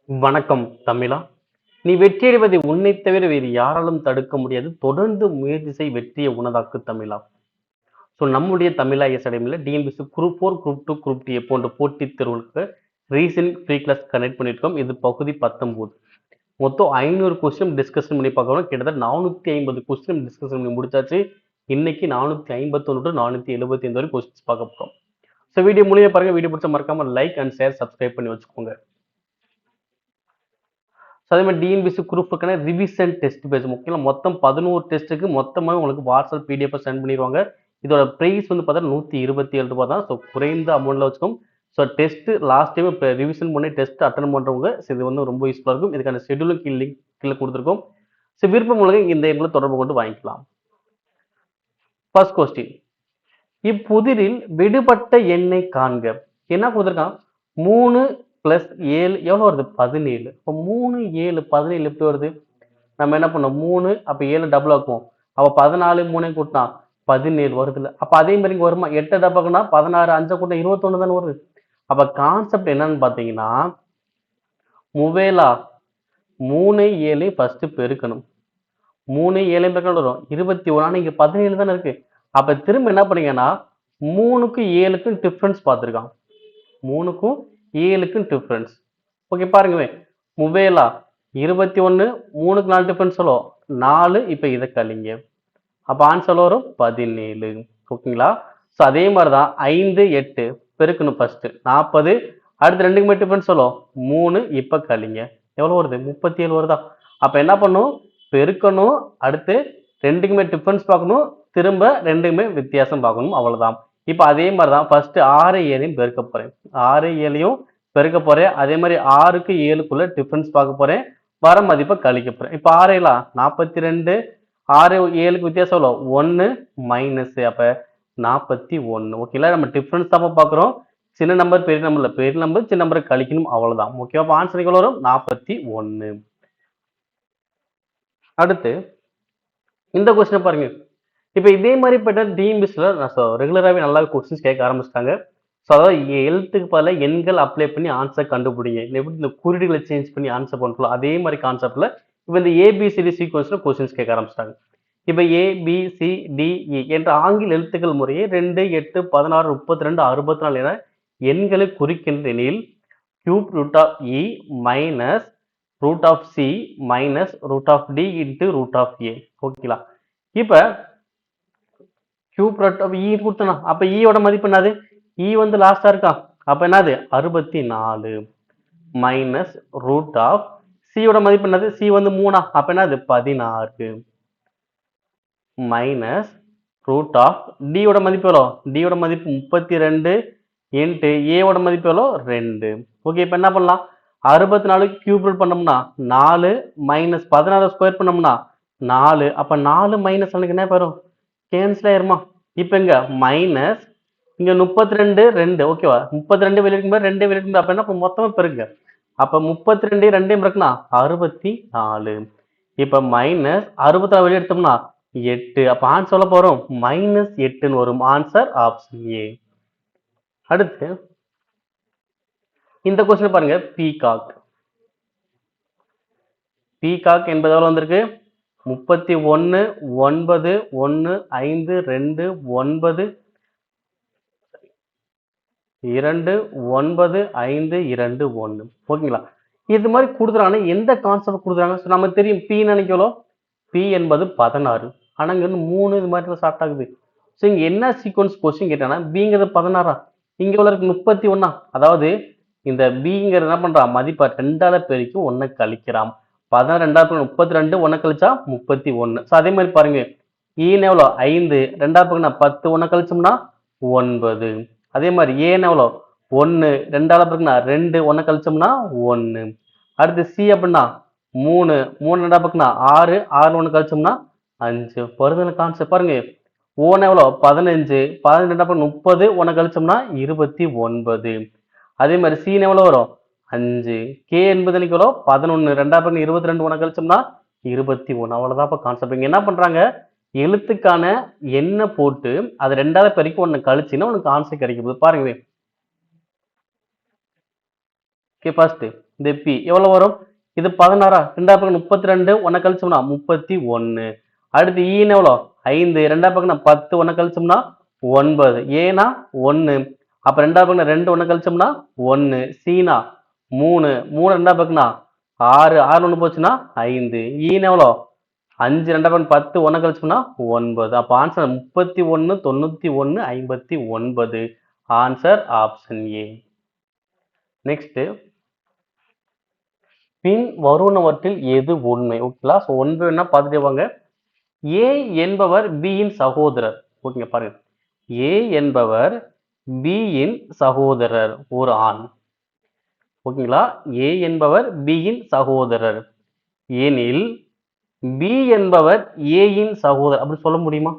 வணக்கம் தமிழா. நீ வெற்றியடைவதை உன்னைத் தவிர வேறு யாராலும் தடுக்க முடியாது. தொடர்ந்து முயற்சி செய், வெற்றியை உனதாக்கு தமிழா. ஸோ நம்முடைய தமிழா அகாடமியில் TNPSC group 4, group 2, group D போன்ற போட்டித் தேர்வுகளுக்கு ரீசனிங் ஃப்ரீ கிளாஸ் கனெக்ட் பண்ணியிருக்கோம். இது பகுதி 19. மொத்தம் 500 கொஸ்டின் டிஸ்கஷன் பண்ணி பார்க்கணும். கிட்டத்தட்ட 450 கொஸ்டின் டிஸ்கஷன் பண்ணி முடிச்சாச்சு. இன்னைக்கு 451 to 475 வரை கொஸ்டின்ஸ் பார்க்க போகிறோம். ஸோ வீடியோ மூலியமா பாருங்க. வீடியோ பிடிச்ச மறக்காம லைக் அண்ட் ஷேர், சப்ஸ்கிரைப் பண்ணி வச்சுக்கோங்க. அதே மாதிரி டிஎன்பிஎஸ்சி குரூப்புக்கான ரிவிஷன் டெஸ்ட் பேஜ் முக்கியம். மொத்தம் 11 டெஸ்ட்டுக்கு மொத்தமாக உங்களுக்கு வாட்ஸ்அப் பிடிஎஃப் சென்ட் பண்ணிடுவாங்க. இதோட ப்ரைஸ் வந்து பார்த்தா 127 ரூபா தான். ஸோ குறைந்த அமௌண்ட்டில் வச்சுக்கோம். ஸோ டெஸ்ட் லாஸ்ட் டைம் இப்போ ரிவிஷன் பண்ணி டெஸ்ட் அட்டன் பண்ணுறவங்க இது வந்து ரொம்ப யூஸ்ஃபுல்லாக இருக்கும். இதுக்கான ஷெடியூலும் லிங்க் கீழே கொடுத்துருக்கோம். ஸோ விருப்பம் மூலம் இந்த எண்ணில் தொடர்பு கொண்டு வாங்கிக்கலாம். ஃபர்ஸ்ட் கொஸ்டின், இப்புதிரில் விடுபட்ட எண்ணை காண்க. என்ன கொடுத்துருக்கான்? 3 + 7 எவ்வளோ வருது? 17. இப்போ 3, 7, 17 எப்படி வருது? நம்ம என்ன பண்ணோம்? 3 அப்போ 7 டபுள் ஆக்குவோம். அப்போ 14 3 கூட்டினா 17 வருது இல்லை? அப்போ அதே மாதிரி இங்கே வருமா? 8 டபுள்னா 16 5 கூட்டினா 21 தானே வருது. அப்போ கான்செப்ட் என்னன்னு பார்த்தீங்கன்னா, முவேலா 3 7 ஃபர்ஸ்ட் பெருக்கணும். 3 7 பெருக்கணும் வரும் 21. ஆனால் இங்கே 17 தானே இருக்கு. அப்போ திரும்ப என்ன பண்ணீங்கன்னா 3க்கும் 7க்கும் டிஃப்ரென்ஸ் பார்த்துருக்கான். 3க்கும் 7க்கும் டிஃப்ரென்ஸ். ஓகே பாருங்க, முவேலா 21 3க்கு 4 டிஃப்ரென்ஸ் சொல்லும் 4. இப்போ இதை கழிங்க. அப்போ ஆன்சர் வரும் 17. ஓகேங்களா? ஸோ அதே மாதிரி தான் 5 8 பெருக்கணும் ஃபர்ஸ்ட் 40. அடுத்து ரெண்டுக்குமே டிஃப்ரென்ஸ் சொல்லும் 3. இப்போ கழிங்க. எவ்வளோ வருது? 37 வருதா? அப்போ என்ன பண்ணும்? பெருக்கணும். அடுத்து ரெண்டுக்குமே டிஃப்ரென்ஸ் பார்க்கணும். திரும்ப ரெண்டுக்குமே வித்தியாசம் பார்க்கணும். அவ்வளோதான். இப்போ அதே மாதிரி தான் ஃபர்ஸ்ட் 6 7 பெருக்க போறேன். 6 7 பெருக்க போறேன். அதே மாதிரி 6க்கு 7க்குள்ள டிஃபரன்ஸ் பார்க்க போறேன். வர மதிப்பை கழிக்க போறேன். இப்போ 6 42. 6 7க்கு வித்தியாசம் எவ்வளோ? 1 மைனஸ். அப்ப 41. ஓகேங்களா? நம்ம டிஃபரன்ஸ் தான் பார்க்குறோம். சின்ன நம்பர் பெரிய நம்பர் இல்லை, பெரிய நம்பர் சின்ன நம்பரை கழிக்கணும், அவ்வளவுதான். ஓகேவா? அப்போ ஆன்சர் எவ்வளோ வரும்? 41. அடுத்து இந்த கொஸ்டின் பாருங்க. இப்போ இதே மாதிரி பட்ட டிஎன்பிஎஸ்ல ரெகுலராகவே நல்லா கொஸ்டின்ஸ் கேட்க ஆரம்பிச்சிட்டாங்க. ஸோ அதாவது எழுத்துக்கு பல எண்கள் அப்ளை பண்ணி ஆன்சர் கண்டுபிடிங்க. எப்படி இந்த குறியீடுகளை சேஞ்ச் பண்ணி ஆன்சர் பண்ணலாம், அதே மாதிரி கான்செப்ட்ல இப்போ இந்த ஏபிசிடி சீக்வன்ஸ்ல கொஸ்டின்ஸ் கேட்க ஆரம்பிச்சிட்டாங்க. இப்போ ஏபிசிடிஇ என்ற ஆங்கில எழுத்துக்கள் முறையே 2 8 16 32 64 என எண்களை குறிக்கின்ற எனில் cube root of E minus root of C minus root of D into root of A. ஓகேங்களா? இப்போ கியூப் ரூட் ஆஃப் இ கொடுத்தனா, அப்போ ஈயோட மதிப்பு என்னது? இ வந்து லாஸ்டா இருக்கா? அப்ப என்னது? 64 மைனஸ் ரூட் ஆஃப் சியோட மதிப்பு என்னது? சி வந்து 3. அப்ப என்னது? 16 மைனஸ் ரூட் ஆஃப் டியோட மதிப்பு எவ்வளோ? டியோட மதிப்பு 32 இன்ட்டு ஏவோட மதிப்பு எவ்வளோ? 2. ஓகே, இப்போ என்ன பண்ணலாம்? 64 கியூப் ரூட் பண்ணோம்னா 4 மைனஸ் 16 ஸ்கொயர் பண்ணோம்னா 4. அப்ப 4 மைனஸ் எனக்கு என்ன வரும்? கேன்சல் ஆயிருமா? இப்போ இங்க மைனஸ் இங்க 32 2. ஓகேவா? 32 வெளியே இருக்கும்போது 2 வெளியே இருக்கும்போது அப்ப என்ன மொத்தமா பெருங்க. அப்ப 32 2 இருக்குன்னா 64. இப்ப மைனஸ் 64 வெளியே எடுத்தோம்னா 8. அப்ப ஆன்சர் சொல்ல போறோம் -8 வரும். Answer option A. அடுத்து இந்த கொஸ்டின் பாருங்க. பீகாக். பீகாக் என்பது எவ்வளவு வந்திருக்கு? 31 9 1 5 2 9 2 9 5 2 1. ஓகேங்களா? இது மாதிரி கொடுத்துறாங்க. எந்த கான்செப்ட் கொடுக்குறாங்க? நமக்கு தெரியும் பி நினைக்கலோ, பி என்பது 16. ஆனா இங்க 3 இது மாதிரி ஸ்டார்ட் ஆகுது. ஸோ இங்க என்ன சீக்வன்ஸ் கொஸ்டின் கேட்டானா, பிங்கிறது 16. இங்க உள்ள இருக்கு 31. அதாவது இந்த பிங்கிறது என்ன பண்றா? மதிப்பை 2ஆல பெருக்கி 1 கழிக்கிறான். 16 2 32 1 கழிச்சா 31. ஸோ அதே மாதிரி பாருங்க, ஈன்னு எவ்வளோ? 5 2 10 1 கழிச்சோம்னா 9. அதே மாதிரி ஏன்னு எவ்வளோ? 1 2ஆல பெருக்குனா 2 1 கழிச்சோம்னா 1. அடுத்து சி அப்படின்னா 3 3 2 பக்கம்னா 6 6 1 கழிச்சோம்னா 5. வருதுன்னு கான்செப்ட் பாருங்க. ஓன்னு எவ்வளோ? 15 15 2 பக்கம் 30 1 கழிச்சோம்னா 29. அதே மாதிரி சீன் எவ்வளோ வரும்? 5. கே என்பது எவ்வளோ? 11 2 பக்கம் 22 1 கழிச்சோம்னா 21. அவ்வளவுதான் இப்ப கான்செப்ட். இங்க என்ன பண்றாங்க? எழுத்துக்கான எண்ணை போட்டு அது 2ஆல பெருக்கி 1 கழிச்சுன்னா உனக்கு ஆன்சர் கிடைக்கும். பாருங்க, ஓகே ஃபர்ஸ்ட் இந்த பி எவ்வளவு வரும்? இது 16 ரெண்டா பக்கம் 32 ஒன்ன கழிச்சோம்னா 31. அடுத்து ஈன்னு எவ்வளோ 5 ரெண்டா பக்கம் 10 ஒன்ன கழிச்சோம்னா 9. ஏனா 1 அப்ப ரெண்டா பக்கம் 2 ஒன்ன கழிச்சோம்னா 1. சீனா 3 3 ரெண்டா பக்கம்னா 6 6 ஒன்று போச்சுன்னா 5. ஈன்னு எவ்வளோ 5 ரெண்டா பக்கம் 10 ஒன்ன கழிச்சோம்னா 9. அப்ப answer 31 91 59. Answer option A. Next பின் வருவனவற்றில் எது உண்மை? ஓகேங்களா? ஸோ ஒன்று என்ன பார்த்துட்டே வாங்க. ஏ என்பவர் பியின் சகோதரர். ஓகேங்க பாருங்க. ஏ என்பவர் பியின் சகோதரர் ஒரு ஆண். ஓகேங்களா? ஏ என்பவர் பியின் சகோதரர் எனில் பி என்பவர் ஏயின் சகோதரர் அப்படி சொல்ல முடியுமா?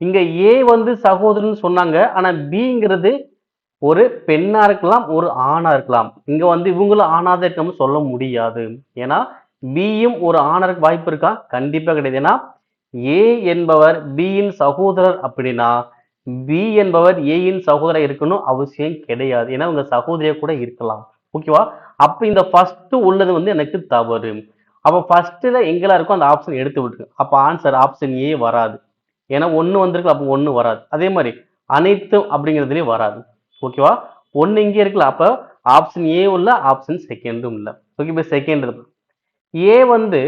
இங்க ஏ வந்து சகோதரன் சொன்னாங்க. ஆனா பிங்கிறது ஒரு பெண்ணா இருக்கலாம், ஒரு ஆணா இருக்கலாம். இங்க வந்து இவங்களும் ஆணாதான் இருக்காம சொல்ல முடியாது. ஏன்னா பியும் ஒரு ஆணா இருக்க வாய்ப்பு இருக்கா? கண்டிப்பா கிடையாது. ஏன்னா ஏ என்பவர் பியின் சகோதரர் அப்படின்னா பி என்பவர் ஏயின் சகோதரர் இருக்கணும் அவசியம் கிடையாது. ஏன்னா உங்க சகோதரியா கூட இருக்கலாம். ஓகேவா? அப்ப இந்த ஃபர்ஸ்ட் உள்ளது வந்து எனக்கு தவறு. அப்ப ஃபர்ஸ்ட்ல எங்கெல்லாம் இருக்கோ அந்த ஆப்ஷன் எடுத்து விட்டுரு. அப்ப ஆன்சர் ஆப்ஷன் ஏ வராது. ஏன்னா ஒண்ணு வந்திருக்கு அப்ப ஒண்ணு வராது. அதே மாதிரி அனைத்தும் அப்படிங்கிறதுலயே வராது. ஓகேவா? ஒண்ணு இங்கே இருக்குல்ல அப்ப ஆப்ஷன் ஏ உள்ள ஆப்ஷன் செகண்டும் இல்ல. ஓகே இப்ப செகண்ட் ஏ வந்து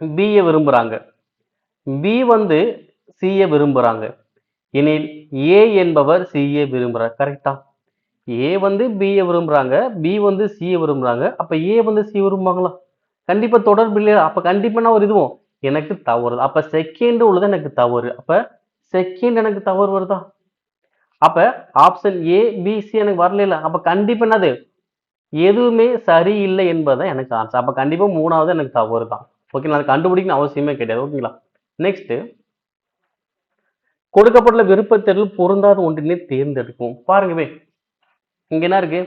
பி விரும்புறாங்க, பி வந்து சி விரும்புறாங்க எனில் ஏ என்பவர் சி விரும்புறார். கரெக்டா? ஏ வந்து பி விரும்புறாங்க, பி வந்து சி விரும்புறாங்க. அப்ப ஏ வந்து சி விரும்புவாங்களா? கண்டிப்பா தொடர்பு இல்லையா? அப்ப கண்டிப்பா நான் ஒரு இதுவும் எனக்கு தவறு. அப்ப செகண்ட் உள்ளது எனக்கு தவறு. அப்ப செகண்ட் எனக்கு தவறு வருதா? அப்ப ஆப்ஷன் ஏ பி சி எனக்கு வரல. அப்ப கண்டிப்பா என்னது எதுவுமே சரியில்லை என்பதுதான் எனக்கு ஆன்சர். அப்ப கண்டிப்பா மூணாவது எனக்கு தவறு தான். ஓகே நான் கண்டுபிடிக்கணும் அவசியமே கிடையாது. ஓகேங்களா? நெக்ஸ்ட் கொடுக்கப்பட்டுள்ள விருப்ப தேர்வில் பொருந்தாத ஒன்றினை தேர்ந்தெடுக்கும். பாருங்கவே இங்க என்ன இருக்கு?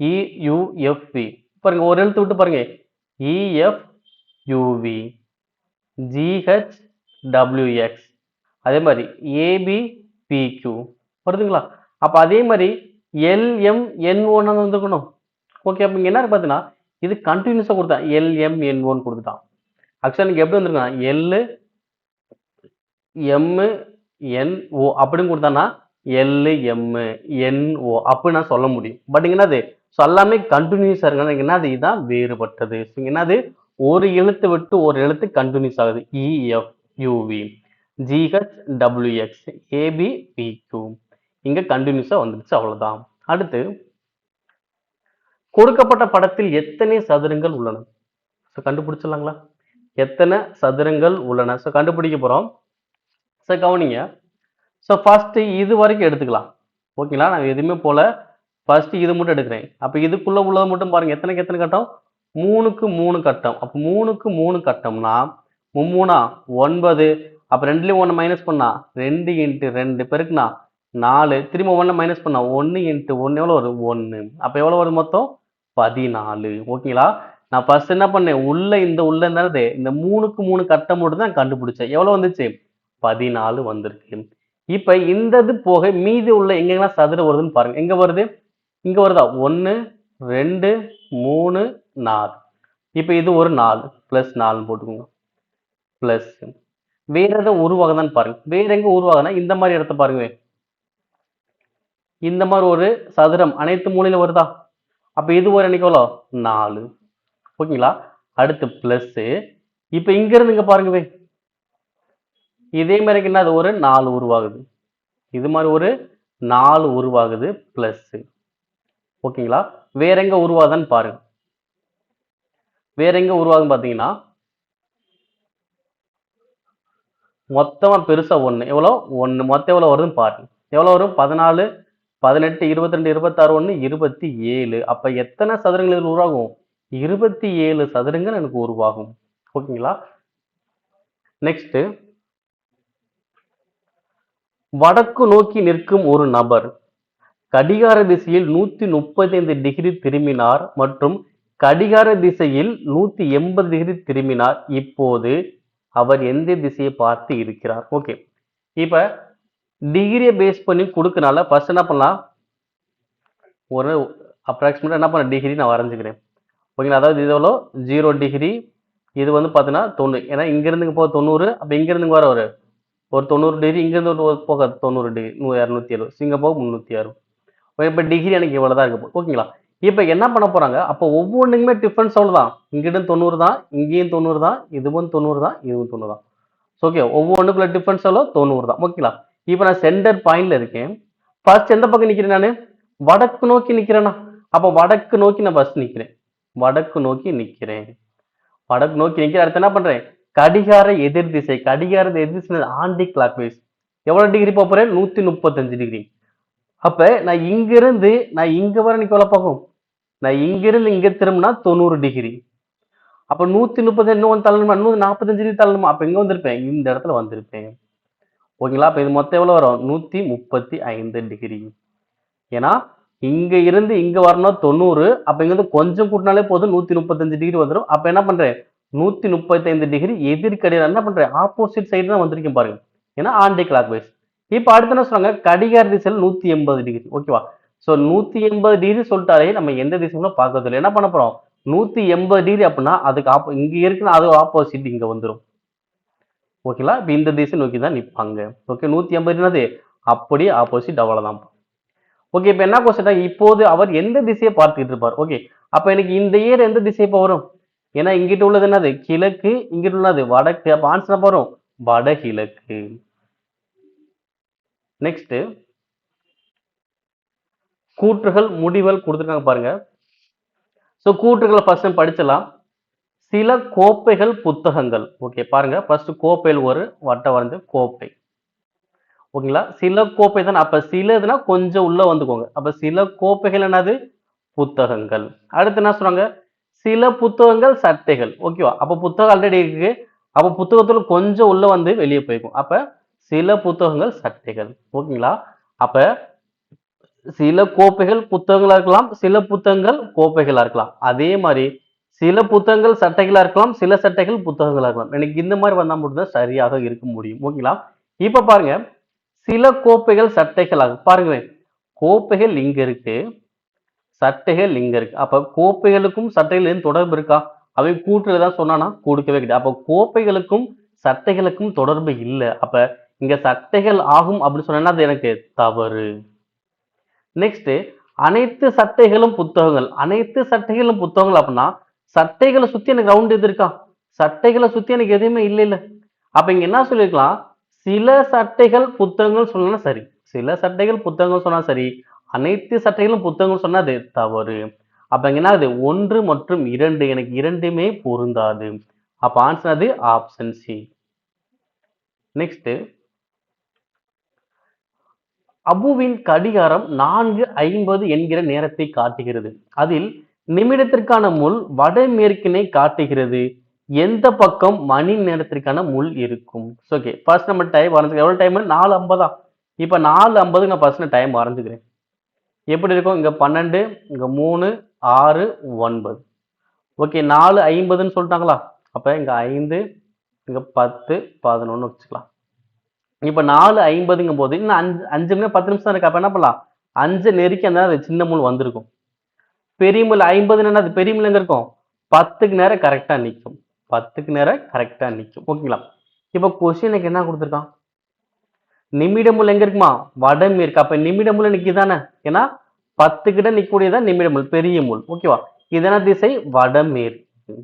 இ-யு-எஃப்-வி. பாருங்க ஒரு எழுத்து விட்டு பாருங்க. இ-எஃப்-யு-வி, ஜி-ஹெச்-டபிள்யூ-எக்ஸ், அதே மாதிரி ஏ-பி-பி-கியூ வருதுங்களா? அப்ப அதே மாதிரி எல்-எம்-என்-ஒன்னு வந்துருக்கணும். ஓகே அப்ப இங்க என்ன இருக்கு பாத்தீங்கன்னா இது கண்டினியூஸா கொடுத்தான். எல்-எம்-என்-ஒன்னு கொடுத்துட்டான். ஆக்சுவலா நீங்க எப்படி வந்திருக்கான்? எல் எம் என் ஓ அப்படின்னு கொடுத்தானா எல் எம் என் ஓ அப்படி நான் சொல்ல முடியும். பட் இங்க என்னது எல்லாமே கண்டினியூஸா இருக்கு. என்னது இதுதான் வேறுபட்டது. என்னது ஒரு எழுத்து விட்டு ஒரு எழுத்து கண்டினியூஸ் ஆகுது. E F U V G H W X A B P Q இங்க கண்டினியூஸா வந்துருச்சு. அவ்வளவுதான். அடுத்து கொடுக்கப்பட்ட படத்தில் எத்தனை சதுரங்கள் உள்ளன? கண்டுபிடிச்சிடலாங்களா? எத்தனை சதுரங்கள் உள்ளன? கண்டுபிடிக்க போறோம். கவனிங்க. ஃபர்ஸ்ட் இது வரைக்கும் எடுத்துக்கலாம். ஓகேங்களா? நான் எதுவுமே போல ஃபர்ஸ்ட் இது மட்டும் எடுக்கிறேன். அப்ப இதுக்குள்ள உள்ளது மட்டும் பாருங்க. எத்தனைக்கு எத்தனை கட்டம்? 3க்கு 3 கட்டம். அப்ப 3க்கு 3 கட்டம்னா 3 9. அப்ப 2லயும் 1 மைனஸ் பண்ணா 2 × 2 பெருக்குனா 4. திரும்ப 1 மைனஸ் பண்ணா 1 × 1 எவ்வளவு வரும்? 1. அப்ப எவ்வளவு வரும் மொத்தம்? 14. ஓகேங்களா? நான் ஃபர்ஸ்ட் என்ன பண்ணேன்? உள்ள இருந்தது இந்த 3க்கு 3 கட்டம் மட்டும் தான் கண்டுபிடிச்சேன். எவ்வளவு வந்துச்சு? 14 வந்திருக்கு. இப்ப இந்த இது போக மீதி உள்ள எங்கெல்லாம் சதுரம் வருதுன்னு பாருங்க. எங்க வருது? இங்க வருதா? 1 2 3 4. இப்ப இது ஒரு 4 பிளஸ் 4 போட்டுக்கோங்க. பிளஸ் வேற எதாவது உருவாகுதான்னு பாருங்க. வேற எங்க உருவாகுதுன்னா இந்த மாதிரி இடத்த பாருங்க. இந்த மாதிரி ஒரு சதுரம் அனைத்து மூலையில வருதா? அப்ப இது ஒரு எண்ணிக்கை எவ்வளோ? 4. ஓகேங்களா? அடுத்து பிளஸ் இப்ப இங்க இருந்து இங்க பாருங்கவே இதே மாதிரி என்னது ஒரு 4 உருவாகுது. இது மாதிரி ஒரு 4 உருவாகுது பிளஸ். ஓகேங்களா? வேற எங்க உருவாகுதான்னு பாருங்க. வேற எங்க உருவாகுன்னு பாத்தீங்கன்னா மொத்தமா பெருசா 1 எவ்வளோ? 1 மொத்தம் எவ்வளவு வருதுன்னு பாருங்க. எவ்வளவு வரும்? 14 18 22 26 1 27. அப்ப எத்தனை சதுரங்கள் இதில் உருவாகும்? 27 சதுரங்கள் எனக்கு உருவாகும். ஓகேங்களா? நெக்ஸ்ட் வடக்கு நோக்கி நிற்கும் ஒரு நபர் கடிகார திசையில் 135 டிகிரி திரும்பினார் மற்றும் கடிகார திசையில் 180 டிகிரி திரும்பினார். இப்போது அவர் எந்த திசையை பார்த்து இருக்கிறார்? ஓகே இப்ப டிகிரியை பேஸ் பண்ணி கொடுக்கனால ஃபர்ஸ்ட் என்ன பண்ணலாம்? ஒரு அப்ராக்சிமேட்டாக என்ன பண்ண டிகிரி நான் வரைஞ்சிக்கிறேன். ஓகேங்களா, அதாவது இது எவ்வளோ 0 டிகிரி, இது வந்து பார்த்தீங்கன்னா 90. ஏன்னா இங்கேருந்து இங்கே போக 90, அப்போ இங்கேருந்து வர ஒரு 90 டிகிரி, இங்கேருந்து ஒரு போக 90 டிகிரி, 270, இங்கே போக 360. இப்போ டிகிரி எனக்கு இவ்வளோ தான் இருக்கு. ஓகேங்களா, இப்போ என்ன பண்ண போறாங்க, அப்போ ஒவ்வொன்றுக்குமே டிஃபரன்ஸ் அவ்வளோதான். இங்கிட்ட 90 தான், இங்கேயும் 90 தான், இதுவும் 90 தான், இதுவும் 90 தான். ஓகே, ஒவ்வொன்றுக்குள்ள டிஃபரன்ஸ் எவ்வளோ 90 தான். ஓகேங்களா, இப்போ நான் சென்டர் பாயிண்ட்ல இருக்கேன். ஃபர்ஸ்ட் எந்த பக்கம் நிற்கிறேன் நான்? வடக்கு நோக்கி நிற்கிறேன்னா, அப்போ வடக்கு நோக்கி நான் ஃபர்ஸ்ட் நிற்கிறேன். வடக்கு நோக்கி நிற்கிறேன். வடக்கு நோக்கி நிற்கிறேன். அடுத்து என்ன பண்றேன்? கடிகார எதிர் திசை. கடிகார எதிர் திசை ஆன்டி கிளாக் வைஸ். எவ்வளவு டிகிரி போறேன்? 135 டிகிரி. அப்ப நான் இங்கிருந்து நான் இங்க வர எனக்கு எவ்வளவு போகும்? நான் இங்கிருந்து இங்க திரும்பினா 90 டிகிரி. அப்ப 130 இன்னும் தள்ளணுமா? இன்னும் 45 டிகிரி தள்ளணுமா? அப்ப எங்க வந்திருப்பேன்? இந்த இடத்துல வந்திருப்பேன். ஓகேங்களா, அப்ப இது மொத்தம் எவ்வளவு வரும்? 135 டிகிரி. ஏன்னா இங்க இருந்து இங்க வரணும் 90, அப்ப இங்க இருந்து கொஞ்சம் கூட்டினாலே போதும் 135 டிகிரி வந்துடும். அப்ப என்ன பண்றேன்? 135 டிகிரி எதிர்கடிகாரம் என்ன பண்றேன்? ஆப்போசிட் சைடு தான் வந்திருக்கேன் பாருங்க. ஏன்னா ஆன்டி கிளாக் வைஸ். இப்ப அடுத்து என்ன சொன்னாங்க? கடிகார திசையில் 180 டிகிரி. ஓகேவா, சோ 180 டிகிரி சொல்லிட்டாலே நம்ம எந்த திசையும் பார்க்கறது இல்லை. என்ன பண்ண போறோம்? 180 டிகிரி அப்படின்னா அதுக்கு இங்க இருக்குன்னா அது ஆப்போசிட் இங்க வந்துடும். ஓகேங்களா, இப்ப இந்த திசை நோக்கி தான் நிப்பாங்க. ஓகே, 180 என்னது? அப்படியே ஆப்போசிட், அவ்வளவுதான். ஓகே, இப்ப என்ன கொஸ்டின்? இப்போது அவர் எந்த திசையை பார்த்துட்டு இருப்பார்? ஓகே, அப்ப எனக்கு இந்த இயர் எந்த திசை இப்ப வரும்? ஏன்னா இங்கிட்ட உள்ளது என்னது? கிழக்கு, இங்கிட்ட உள்ளது வடக்கு. அப்ப ஆன்சர் வரும் வடகிழக்கு. நெக்ஸ்ட், கூற்றுகள் முடிவுகள் கொடுத்துருக்காங்க பாருங்க. சோ கூற்றுகளை ஃபர்ஸ்ட் படிச்சலாம். சில கோப்பைகள் புத்தகங்கள். ஓகே, பாருங்க ஃபர்ஸ்ட் கோப்பையில் ஒரு வட்டம் வந்து கோப்பை. ஓகேங்களா, சில கோப்பை தான். அப்ப சிலதுனா கொஞ்சம் உள்ள வந்துக்கோங்க. அப்ப சில கோப்பைகள் என்னது? புத்தகங்கள். அடுத்து என்ன சொல்றாங்க? சில புத்தகங்கள் சட்டைகள். ஓகேவா, அப்ப புத்தகம் ஆல்ரெடி இருக்கு. அப்ப புத்தகத்துல கொஞ்சம் உள்ள வந்து வெளியே போய்க்கும். அப்ப சில புத்தகங்கள் சட்டைகள். ஓகேங்களா, அப்ப சில கோப்பைகள் புத்தகங்களா இருக்கலாம், சில புத்தகங்கள் கோப்பைகளா இருக்கலாம். அதே மாதிரி சில புத்தகங்கள் சட்டைகளா இருக்கலாம், சில சட்டைகள் புத்தகங்களா இருக்கலாம். எனக்கு இந்த மாதிரி வந்தா மட்டும்தான் சரியாக இருக்க முடியும். ஓகேங்களா, இப்ப பாருங்க, சில கோப்பைகள் சட்டைகளாக பாருங்களேன். கோப்பைகள் இங்க இருக்கு, சட்டைகள் இங்க இருக்கு. அப்ப கோப்பைகளுக்கும் சட்டைகளுக்கும் தொடர்பு இருக்கா? அவை கூற்றுல தான் சொன்னானா? கொடுக்கவே கிடையாது. அப்ப கோப்பைகளுக்கும் சட்டைகளுக்கும் தொடர்பு இல்ல. அப்ப இங்க சட்டைகள் ஆகும் அப்படின்னு சொன்னா அது எனக்கு தவறு. நெக்ஸ்ட், அனைத்து சட்டைகளும் புத்தகங்கள். அனைத்து சட்டைகளும் புத்தகங்கள் அப்படின்னா சட்டைகளை சுத்தி எனக்கு ரவுண்ட் எது இருக்கா? சட்டைகளை சுத்தி எனக்கு எதுவுமே இல்ல இல்ல. அப்ப இங்க என்ன சொல்லிருக்கலாம்? சில சட்டைகள் புத்தகங்கள் சொன்னா சரி, சில சட்டைகள் புத்தகங்கள் சொன்னா சரி, அனைத்து சட்டைகளும் புத்தகங்கள் சொன்னா அது தவறு. அப்ப இங்க என்ன ஆகுது? 1 மற்றும் 2 எனக்கு இரண்டுமே பொருந்தாது. அப்ப ஆன்சர் அது ஆப்ஷன் சி. நெக்ஸ்ட், அபுவின் கடிகாரம் 4:50 என்கிற நேரத்தை காட்டுகிறது. அதில் நிமிடத்திற்கான முள் வடமேற்கினை காட்டுகிறது. எந்த பக்கம் மணி நேரத்திற்கான முள் இருக்கும்? ஓகே, ஃபர்ஸ்ட் நம்ம டைம் வரைஞ்சுக்கலாம். எவ்வளவு டைம்? 4:50. இப்ப 4:50 நான் ஃபர்ஸ்ட் டைம் வரைஞ்சுக்கிறேன். எப்படி இருக்கும்? இங்க 12, இங்க 3, 6, 9. ஓகே, 4:50ன்னு சொல்லிட்டாங்களா? அப்ப இங்க 5, இங்க 10, 11 வச்சுக்கலாம். இப்ப 4:50ங்கும் போது இன்னும் 5 மணி 10 நிமிஷம் இருக்கு. அப்ப என்ன பண்ணலாம்? 5 நெருக்கி அந்த சின்ன முள் வந்திருக்கும். பெரிய முள் 50 என்னது? பெரிய முள் எங்க இருக்கும்? 10க்கு நேரம் கரெக்டா நிக்கும். 10க்கு நேரம் கரெக்டா நிக்கும். ஓகேங்களா, இப்ப கொஸ்டினுக்கு என்ன கொடுத்திருக்கான்? நிமிட முள் எங்க இருக்குமா? வடமேற்கு. அப்ப நிமிட முள் எனக்கு இதானே? ஏன்னா 10 கிட்ட நிக்கக்கூடியதான் நிமிட முள், பெரிய முள். ஓகேவா, இதன திசை வடமேற்கு.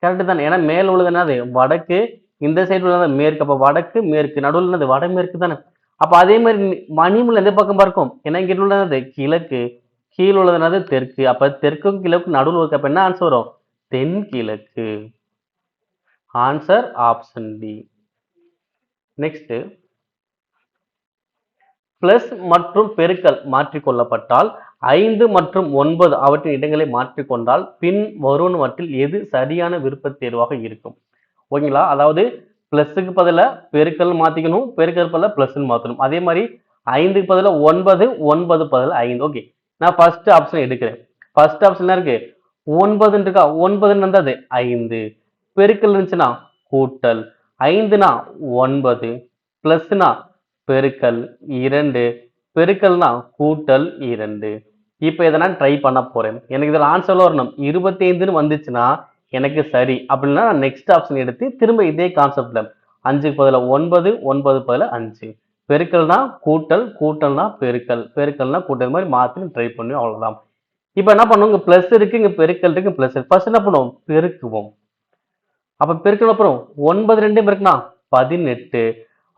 கரெக்ட் தானே? ஏன்னா மேல உள்ளது என்னது? வடக்கு, இந்த சைடு உள்ளது மேற்கு. அப்ப வடக்கு மேற்கு, நடுவில் என்னது? வடமேற்கு தானே? அப்ப அதே மாதிரி மணிமுள் எந்த பக்கம் பார்க்கும்? ஏன்னா இங்க உள்ளது கிழக்கு, கீழ் உள்ளது என்னது? தெற்கு. அப்ப தெற்கும் கிழக்கும் நடுவில் இருக்க. அப்ப என்ன ஆன்சர் வரும்? தென்கிழக்கு. Answer option D. Next, plus மற்றும் பெருக்கல் மாற்றிக்கொள்ளப்பட்டால் 5 மற்றும் 9 அவற்றின் இடங்களை மாற்றிக்கொண்டால் பின் வருவனவற்றில் எது சரியான விருப்ப தேர்வாக இருக்கும்? ஓகேங்களா, அதாவது பிளஸ்க்கு பதிலா பெருக்கல் மாத்திக்கணும், பெருக்கல் பதிலா பிளஸ் மாத்தணும். அதே மாதிரி 5க்கு பதிலா 9, 9 பதிலா 5. ஓகே, நான் ஃபர்ஸ்ட் ஆப்ஷன் எடுக்கிறேன். ஃபர்ஸ்ட் ஆப்ஷன் என்ன இருக்கு? 9 இருக்கா? 9 வந்தது 5. பெருக்கல் இருந்துச்சுன்னா கூட்டல், 5னா 9, பிளஸ்னா பெருக்கல் 2, பெருக்கல்னா கூட்டல் 2. இப்போ இதை நான் ட்ரை பண்ண போறேன். எனக்கு இதில் ஆன்சர்ல வரணும் 25ன்னு வந்துச்சுன்னா எனக்கு சரி அப்படின்னா நான் நெக்ஸ்ட் ஆப்ஷன் எடுத்து திரும்ப இதே கான்செப்ட்ல 5க்கு பதிலா 9, 9க்கு பதிலா 5. பெருக்கல்னா கூட்டல், கூட்டல்னா பெருக்கல், பெருக்கல்னா கூட்டல் மாதிரி மாற்றி ட்ரை பண்ணி அவ்வளவுதான். இப்போ என்ன பண்ணுவோம், இங்க பிளஸ் இருக்கு, இங்க பெருக்கல் இருக்கு, பிளஸ் இருக்கு. ஃபர்ஸ்ட் என்ன பண்ணுவோம், பெருக்குவோம். அப்ப பெருக்கல் அப்புறம் 9 2 பெருக்குனா 18.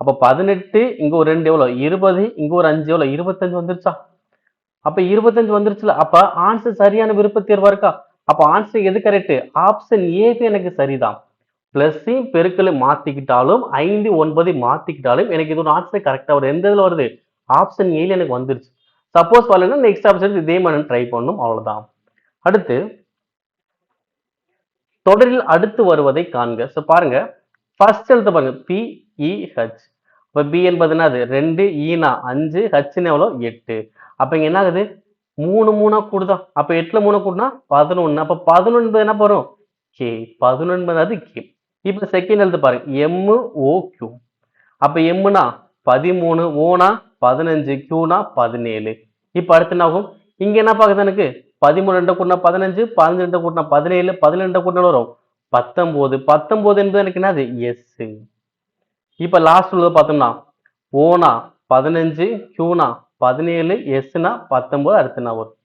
அப்ப 18 இங்க ஒரு 2 எவ்வளவு 20, இங்க ஒரு 5 எவ்வளவு 25 வந்துருச்சா? அப்ப 25 வந்துருச்சுல, அப்ப ஆன்சர் சரியான விருப்ப தேர்வா இருக்கா? அப்ப ஆன்சர் எது கரெக்ட்? ஆப்ஷன் ஏ எனக்கு சரிதான். பிளஸையும் பெருக்கலையும் மாத்திக்கிட்டாலும் 5 9 மாத்திக்கிட்டாலும் எனக்கு இது ஒரு ஆன்சர் கரெக்டா வரும். எந்த இதுல வருது? ஆப்ஷன் ஏல எனக்கு வந்துருச்சு. சப்போஸ் வரலன்னா நெக்ஸ்ட் ஆப்ஷன் இதே மாதிரி ட்ரை பண்ணணும், அவ்வளவுதான். அடுத்து தொடரில் அடுத்து வருவதை காண்க. ஸோ பாருங்க, ஃபர்ஸ்ட் எழுத்து பாருங்க பிஇஹெச். இப்போ பி என்பது என்னது 2, ஈனா 5, ஹெச்னு எவ்வளோ 8. அப்போ இங்க என்ன ஆகுது 3 3 கூடுதா? அப்போ 8ல 3 கூடுனா 11. அப்போ 11 என்பது என்ன வரும்? கே. 11 என்பது கே. இப்போ செகண்ட் எழுத்து பாருங்க எம்ஓக்யூ. அப்போ எம்னா 13, ஓனா 15, கியூனா 17. இப்போ அடுத்து என்ன ஆகும்? இங்க என்ன பார்க்குது எனக்கு 13 2 கூட்டினா 15, 15 2 கூட்டினா 17, 17 கூட்டினா வரும் 19. 19 என்பது எனக்கு என்னது எஸ். இப்ப லாஸ்ட் உள்ளது பார்த்தோம்னா ஓனா 15, கியூனா 17, எஸ்னா 19. அடுத்து என்ன வரும்?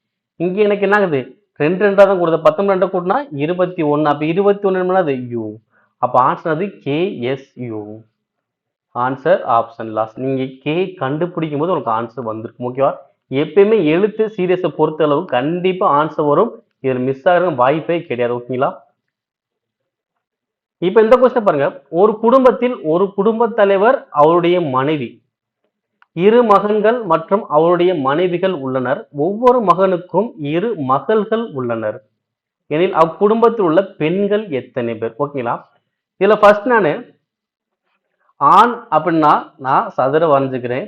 இங்க எனக்கு என்ன ஆகுது 2 2 தான் கொடுத்த 19 2 கூட்டினா 21. அப்ப 21 என்னது யூ. அப்ப ஆன்சர் அது கேஎஸ்யூ. Answer option last. நீங்க கே கண்டுபிடிக்கும் போது உங்களுக்கு ஆன்சர் வந்திருக்கும். ஓகேவா? எப்பயுமே எழுத்து சீரியஸை பொறுத்த அளவு கண்டிப்பா ஆன்சர் வரும். இதில் மிஸ் ஆகிற வாய்ப்பே கிடையாது. ஓகேங்களா? இப்ப இந்த கொஸ்டின் பாருங்க, ஒரு குடும்பத்தில் ஒரு குடும்ப தலைவர் அவருடைய மனைவி, இரு மகன்கள் மற்றும் அவருடைய மனைவிகள் உள்ளனர். ஒவ்வொரு மகனுக்கும் 2 மகள்கள் உள்ளனர் எனில் அக்குடும்பத்தில் உள்ள பெண்கள் எத்தனை பேர்? ஓகேங்களா? இதுல ஃபர்ஸ்ட் நானு ஆண் அப்படின்னா நான் சதுர வரைஞ்சுக்கிறேன்,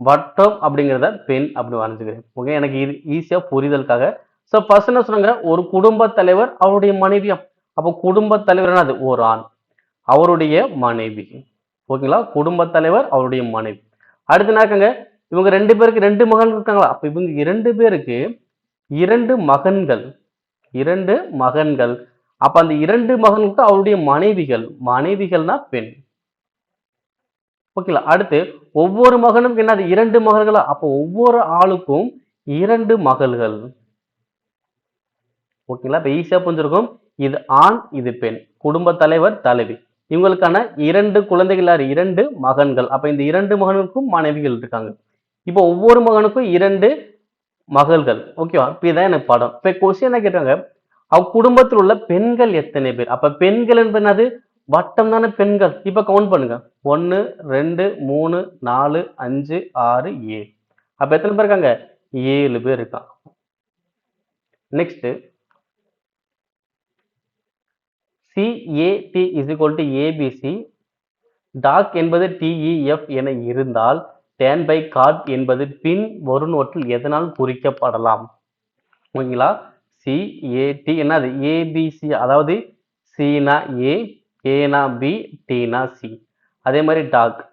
வட்டம் அப்படிங்கிறத பெண் அப்படி வரைஞ்சுக்கிறேன். ஓகே, எனக்கு இது ஈஸியா புரிதலுக்காக. ஸோ ஃபர்ஸ்ட் என்ன சொன்னாங்க, ஒரு குடும்ப தலைவர் அவருடைய மனைவியா. அப்போ குடும்ப தலைவர் என்னது ஒரு ஆண், அவருடைய மனைவி. ஓகேங்களா? குடும்ப தலைவர் அவருடைய மனைவி. அடுத்து என்ன இருக்காங்க, இவங்க 2 பேருக்கு 2 மகன்கள் இருக்காங்களா? அப்ப இவங்க 2 பேருக்கு 2 மகன்கள், 2 மகன்கள். அப்ப அந்த 2 மகன்களுக்கு அவருடைய மனைவிகள், மனைவிகள்னா பெண். ஓகேங்களா? அடுத்து ஒவ்வொரு மகனும் என்னது 2 மகள்களா? அப்போ ஒவ்வொரு ஆளுக்கும் 2 மகள்கள். ஓகேங்களா? இப்ப ஈஸியா புரிஞ்சிருக்கும். இது ஆண், இது பெண். குடும்ப தலைவர், தலைவி. இவங்களுக்கான 2 குழந்தைகள் யாரு? 2 மகன்கள். அப்ப இந்த 2 மகனுக்கும் மனைவிகள் இருக்காங்க. இப்போ ஒவ்வொரு மகனுக்கும் 2 மகள்கள். ஓகேவா? இப்ப இதான் எனக்கு படம். இப்ப கொஸ்டின் என்ன கேட்டாங்க, அக்குடும்பத்தில் உள்ள பெண்கள் எத்தனை பேர்? அப்ப பெண்கள் என்பது என்னது? வட்டம் தானே பெண்கள். இப்ப கவுண்ட் பண்ணுங்க. 1 2 3 4 5 6 7. அப்ப எத்தனை பேர் இருக்காங்க? 7 பேர் இருக்காங்க. Next CAT is equal to ABC. Dog என்பது TEF என இருந்தால் tan by cot என்பது பின் வருநோற்றில் எதனால் குறிக்கப்படலாம்? ஓகேங்களா? CAT என்னது? ABC, அதாவது Cனா A, Aனா B, Tனா C. அதே மாதிரி டாக்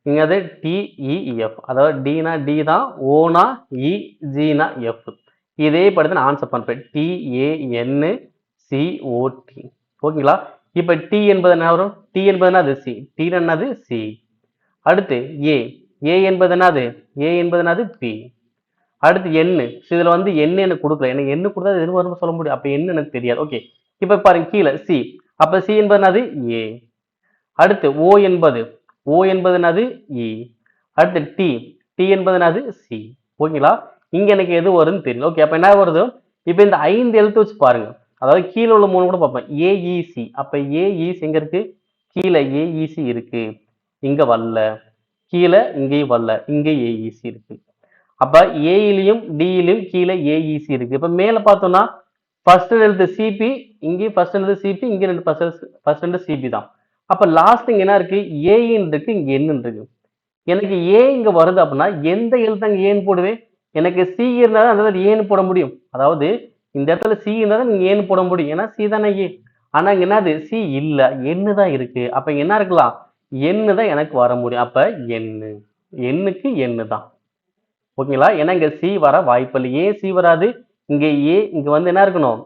இங்க அது TEF, அதாவது Dனா D தான், Oனா E, Gனா F. இதே படுத்து நான் ஆன்சர் பண்றேன். TANCOT. ஓகேங்களா? இப்ப T என்பது என்ன வரும்? T என்பது என்னது? C. T என்னது? C. அடுத்து A. A என்பது என்னது? A என்பது என்னது? P. அடுத்து N. இதுல வந்து N எனக்கு கொடுக்கல. எனக்கு N கொடுத்தா எது வரும்னு சொல்ல முடியும். அப்ப N எனக்கு தெரியாது. ஓகே, இப்ப பாருங்க கீழே C. அப்ப C என்பது என்னது? A. அடுத்து O என்பது என்னது? E. அடுத்து T. T என்பது என்னது? C. ஓகேங்களா? இங்க எனக்கு எது வரும்னு தெரியல. ஓகே, அப்ப என்ன வருது? இப்ப இந்த 5 எழுத்து வச்சு பாருங்க. அதாவது கீழே உள்ள 3 கூட பார்ப்பேன். AEC. அப்ப AEC எங்க இருக்கு? கீழே AEC இருக்கு, இங்க வரல. கீழே இங்கேயும் வரல, இங்க AEC இருக்கு. அப்ப ஏயிலையும் டியிலையும் கீழே AEC இருக்கு. இப்ப மேல பார்த்தோம்னா ஃபர்ஸ்ட் எழுத்து CP, இங்கேயும் ஃபர்ஸ்ட் எழுத்து CP, இங்க ரெண்டு ஃபர்ஸ்ட் எழுத்து CP தான். அப்ப லாஸ்ட் இங்க என்ன இருக்கு? ஏன்னு இருக்கு, இங்க என்னன்னு இருக்கு. எனக்கு ஏ இங்க வருது அப்படின்னா எந்த எழுத்து அங்க ஏன்னு போடுவேன்? எனக்கு சி இருந்தா தான் அந்த இடத்துல ஏன்னு போட முடியும். அதாவது இந்த இடத்துல சி இருந்தா தான் நீங்க ஏன்னு போட முடியும். ஏன்னா சி தானே ஏ. ஆனா இங்க என்னது? சி இல்ல, எண்ணு தான் இருக்கு. அப்ப இங்க என்ன இருக்கலாம்? எண்ணு தான் எனக்கு வர முடியும். அப்ப எண்ணு, எண்ணுக்கு எண்ணு தான். ஓகேங்களா? ஏன்னா இங்க சி வர வாய்ப்பு இல்லை. ஏன் சி வராது? இங்க ஏ இங்க வந்து என்ன இருக்கணும்?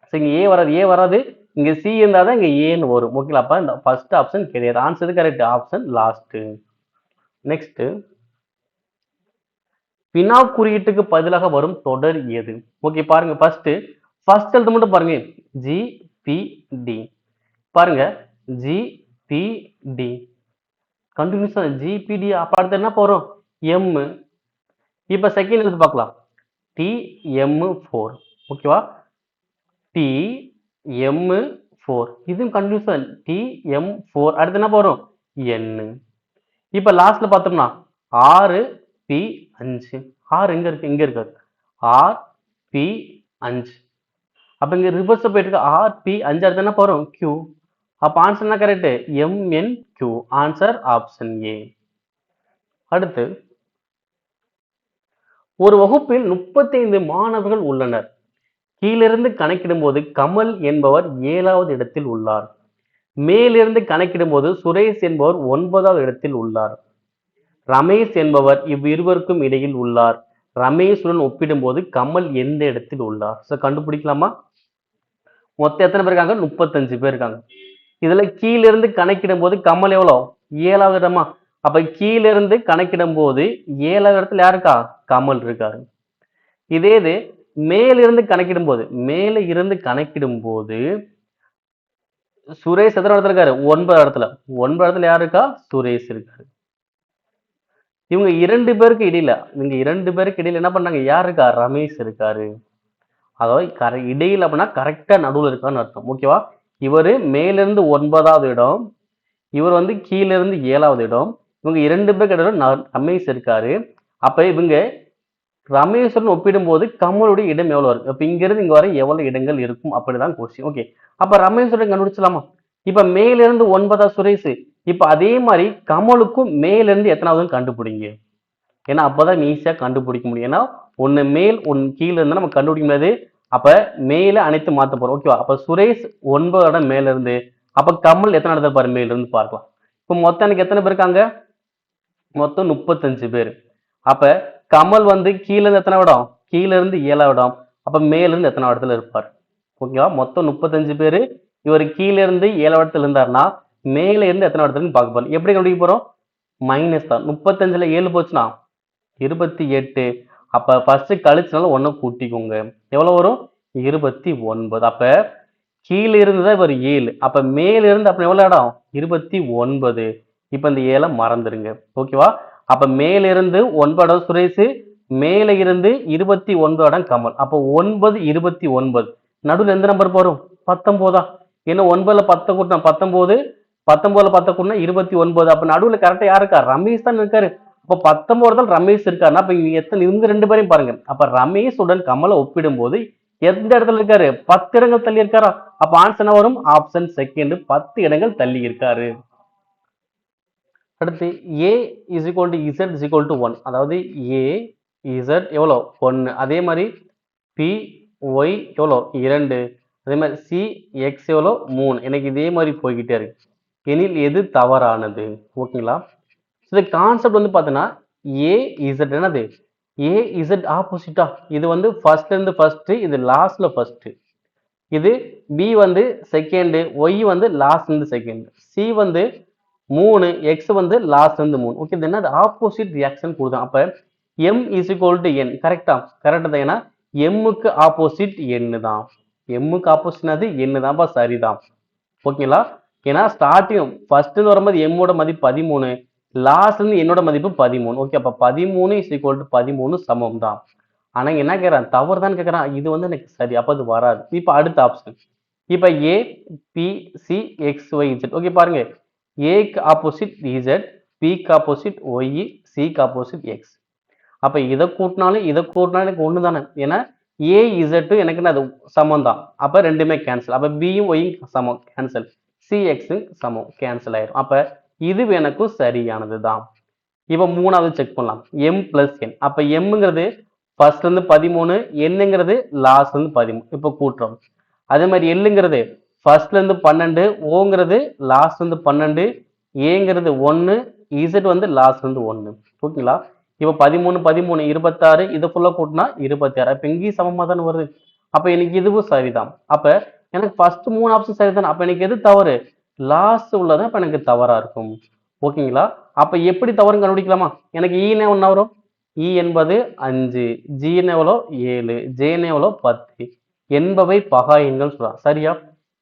ஸோ இங்க ஏ வராது, ஏ வராது. இங்க சி இருந்தா தான் இங்க ஏன்னு வரும். ஓகேங்களா? அப்ப இந்த ஃபர்ஸ்ட் ஆப்ஷன் கிடையாது. Answer correct. Option last. Next வினா குறியீட்டுக்கு பதிலாக வரும் தொடர் எது? ஓகே பாருங்க ஃபர்ஸ்ட் எழுத்து மட்டும் பாருங்க. G P T. பாருங்க ஜி பி டி. கண்டினியூஸா ஜி பி டி அப்ப அடுத்து என்ன போறோம்? எம். இப்ப செகண்ட் எழுத்து பார்க்கலாம். T M 4. ஓகேவா? T M 4. இதுவும் கன்ஃபியூஷன். டி எம் 4 அடுத்து என்ன வரும்? என். இப்ப லாஸ்ட்ல பார்த்தோம்னா 6 பி 5. 6 எங்க இருக்கு? இங்க இருக்கு. R P 5. அப்ப இங்க ரிவர்ஸ் போயிட்டு இருக்கு. ஆர் பி 5 அடுத்து என்ன வரும்? கியூ. அப்ப ஆன்சர் என்ன correct? M N Q. Answer option A. அடுத்து ஒரு வகுப்பில் 35 மாணவர்கள் உள்ளனர். கீழிருந்து கணக்கிடும்போது கமல் என்பவர் 7வது இடத்தில் உள்ளார். மேலிருந்து கணக்கிடும்போது சுரேஷ் என்பவர் 9வது இடத்தில் உள்ளார். ரமேஷ் என்பவர் இவ்விருவருக்கும் இடையில் உள்ளார். ரமேஷுடன் ஒப்பிடும்போது கமல் எந்த இடத்தில் உள்ளார்? சோ கண்டுபிடிக்கலாமா? மொத்தம் எத்தனை பேர் இருக்காங்க? 35 பேர் இருக்காங்க. இதுல கீழிருந்து கணக்கிடும்போது கமல் எவ்வளவு? 7வது இடமா? அப்ப கீழிருந்து கணக்கிடும்போது 7வது இடத்துல யாரு இருக்கா? கமல் இருக்காரு. இதே இது மேலிருந்து கணக்கிடும்போது சுரேஷ் எத்தனை இடத்துல இருக்காரு? 9வது இடத்துல. 9வது இடத்துல யாரு இருக்கா? சுரேஷ் இருக்காரு. இவங்க இரண்டு பேருக்கு இடையில என்ன பண்ணாங்க? யார் இருக்கா? ரமேஷ் இருக்காரு. அதாவது இடையில அப்படின்னா கரெக்டா நடுவுல இருக்கான்னு அர்த்தம். ஓகேவா? இவரு மேலிருந்து 9வது இடம், இவர் வந்து கீழ இருந்து 7வது இடம். இவங்க இரண்டு பேருக்கு இடையில ரமேஷ் இருக்காரு. அப்ப இவங்க ரமேஷுடன் ஒப்பிடும்போது கமலுடைய இடம் எவ்வளவு இருக்கு? அப்ப இங்க இருந்து இங்க வரை எவ்வளவு இடங்கள் இருக்கும்? அப்படிதான் கொஸ்டின். ஓகே, அப்ப ரமேஷுடன் கண்டுபிடிச்சலாமா? இப்ப மேலிருந்து 9 சுரேஷ். இப்ப அதே மாதிரி கமலுக்கும் மேலிருந்து எத்தனாவது கண்டுபிடிங்க. ஏன்னா அப்பதான் ஈஸியா கண்டுபிடிக்க முடியும். ஏன்னா ஒண்ணு மேல் ஒன்னு கீழே இருந்தா நம்ம கண்டுபிடிக்க முடியாது. அப்ப மேல அனைத்து மாத்த போறோம். ஓகேவா? அப்ப சுரேஷ் 9 இடம் மேல இருந்து, அப்ப கமல் எத்தனை இடத்துல பாரு மேல இருந்து பார்க்கலாம். இப்ப மொத்தம் எனக்கு எத்தனை பேர் இருக்காங்க? மொத்தம் 35 பேர். அப்ப கமல் வந்து கீழ இருந்து எத்தனை இடம்? கீழ இருந்து 7வது இடம். அப்ப மேல இருந்து எத்தனை இடத்துல இருப்பார்? ஓகேவா? மொத்தம் 35 பேரு. இவர் கீழ இருந்து 7வது இடத்துல இருந்தாருன்னா மேல இருந்து எத்தனை இடத்துலன்னு பார்க்க போறோம். எப்படி கண்டுபிடிக்க போறோம்? மைனஸ் தான். 35ல 7 போச்சுன்னா 28. அப்ப ஃபர்ஸ்ட் கழிச்சனால 1 கூட்டிக்கோங்க. எவ்வளவு வரும்? 29. அப்ப கீழ இருந்து தான் இவர் 7. அப்ப மேல இருந்து அப்ப எவ்வளவு இடம்? 29. இப்ப இந்த 7 மறந்துருங்க. ஓகேவா? அப்ப மேல இருந்து 9 இடம் சுரேஷ், மேல இருந்து 29 இடம் கமல். அப்ப 9 29. நடுவுல எந்த நம்பர் வரும்? 19. ஏன்னா 9ல 10 கூட்டினா 19, 19ல 10 கூட்டினா 29. அப்ப நடுவுல கரெக்டா யாரு இருக்கா? ரமேஷ் தான் இருக்காரு. அப்ப 19 ரமேஷ் இருக்காருன்னா அப்ப இவங்க ரெண்டு பேரையும் பாருங்க. அப்ப ரமேஷ் உடன் கமலை ஒப்பிடும் போது எந்த இடத்துல இருக்காரு? 10 இடங்கள் தள்ளி இருக்காரா? அப்ப ஆன்சர் என்ன வரும்? Option second. 10 இடங்கள் தள்ளி இருக்காரு. அடுத்து a is equal to z is equal to 1. அதாவது a z எவ்வளோ? 1. அதே மாதிரி p y எவ்வளோ? 2. அதே மாதிரி c x எவ்வளோ? 3. எனக்கு இதே மாதிரி போய்கிட்டே இருக்கு. எனில் எது தவறானது? ஓகேங்களா? இந்த கான்செப்ட் வந்து பார்த்தீங்கன்னா a z என்னது? a z ஆப்போசிட்டா? இது வந்து ஃபர்ஸ்ட்ல இருந்து ஃபர்ஸ்ட், இது லாஸ்ட்ல ஃபர்ஸ்ட். இது b வந்து செகண்ட், y வந்து லாஸ்ட்ல இருந்து செகண்ட், c வந்து 3, x வந்து லாஸ்ட்ல இருந்து 3. ஓகே, இது என்னது? ஆப்போசிட் ரியாக்ஷன் கொடுதான். அப்ப m is equal to n. கரெக்டா? கரெக்ட் தான். ஏன்னா m க்கு ஆப்போசிட் n தான். m க்கு ஆப்போசிட் அது n தான்ப்பா, சரிதான். ஓகேங்களா? ஏன்னா ஸ்டார்டிங் ஃபர்ஸ்ட் வரும்போது m ஓட மதிப்பு 13, லாஸ்ட் இருந்து என்னோட மதிப்பு 13. ஓகே, அப்ப 13 is equal to 13 சமம் தான். ஆனா என்ன கேக்குறான்? தவறு தான் கேக்குறான். இது வந்து எனக்கு சரி. அப்ப அது வராது. இப்ப அடுத்த ஆப்ஷன். இப்ப a p c x y z. Okay பாருங்க. a க்கு ஆப்போசிட் z, p க்கு ஆப்போசிட் y, c க்கு ஆப்போசிட் x. அப்ப இதை கூட்டினாலும் எனக்கு ஒண்ணு தானே. ஏன்னா a z எனக்கு என்ன சமம் தான். அப்ப ரெண்டுமே கேன்சல். அப்ப b யும் y சமம், கேன்சல். c x சமம், கேன்சல் ஆயிரும். அப்ப இது எனக்கும் சரியானது தான். இப்ப மூணாவது செக் பண்ணலாம். m plus n. அப்ப mங்கிறது ஃபர்ஸ்ட்ல இருந்து 13, என்னங்கிறது லாஸ்ட்ல இருந்து 13. இப்ப கூட்டுறோம். அதே மாதிரி எல்லுங்கிறது ஃபர்ஸ்ட்ல இருந்து 12, ஓங்கிறது லாஸ்ட்ல இருந்து 12, ஏங்கிறது 1, இசட் வந்து லாஸ்ட்ல இருந்து 1. ஓகேங்களா? இப்போ 13 13 26 இது ஃபுல்லா கூட்டினா 26. அப்ப இங்கேயும் சமமா தானே வருது. அப்ப எனக்கு இதுவும் சரிதான். அப்ப எனக்கு ஃபர்ஸ்ட் 3 ஆப்ஷன் சரிதான். அப்ப எனக்கு எது தவறு? லாஸ்ட் உள்ளதான் அப்ப எனக்கு தவறா இருக்கும். ஓகேங்களா? அப்ப எப்படி தவறுன்னு கண்டுபிடிக்கலாமா? எனக்கு ஈன்னு என்ன வரும்? இ என்பது 5, ஜின்னு எவ்வளோ 7, ஜேன்னு எவ்வளோ 10 என்பவை பகா எண்கள் சொல்றான். சரியா?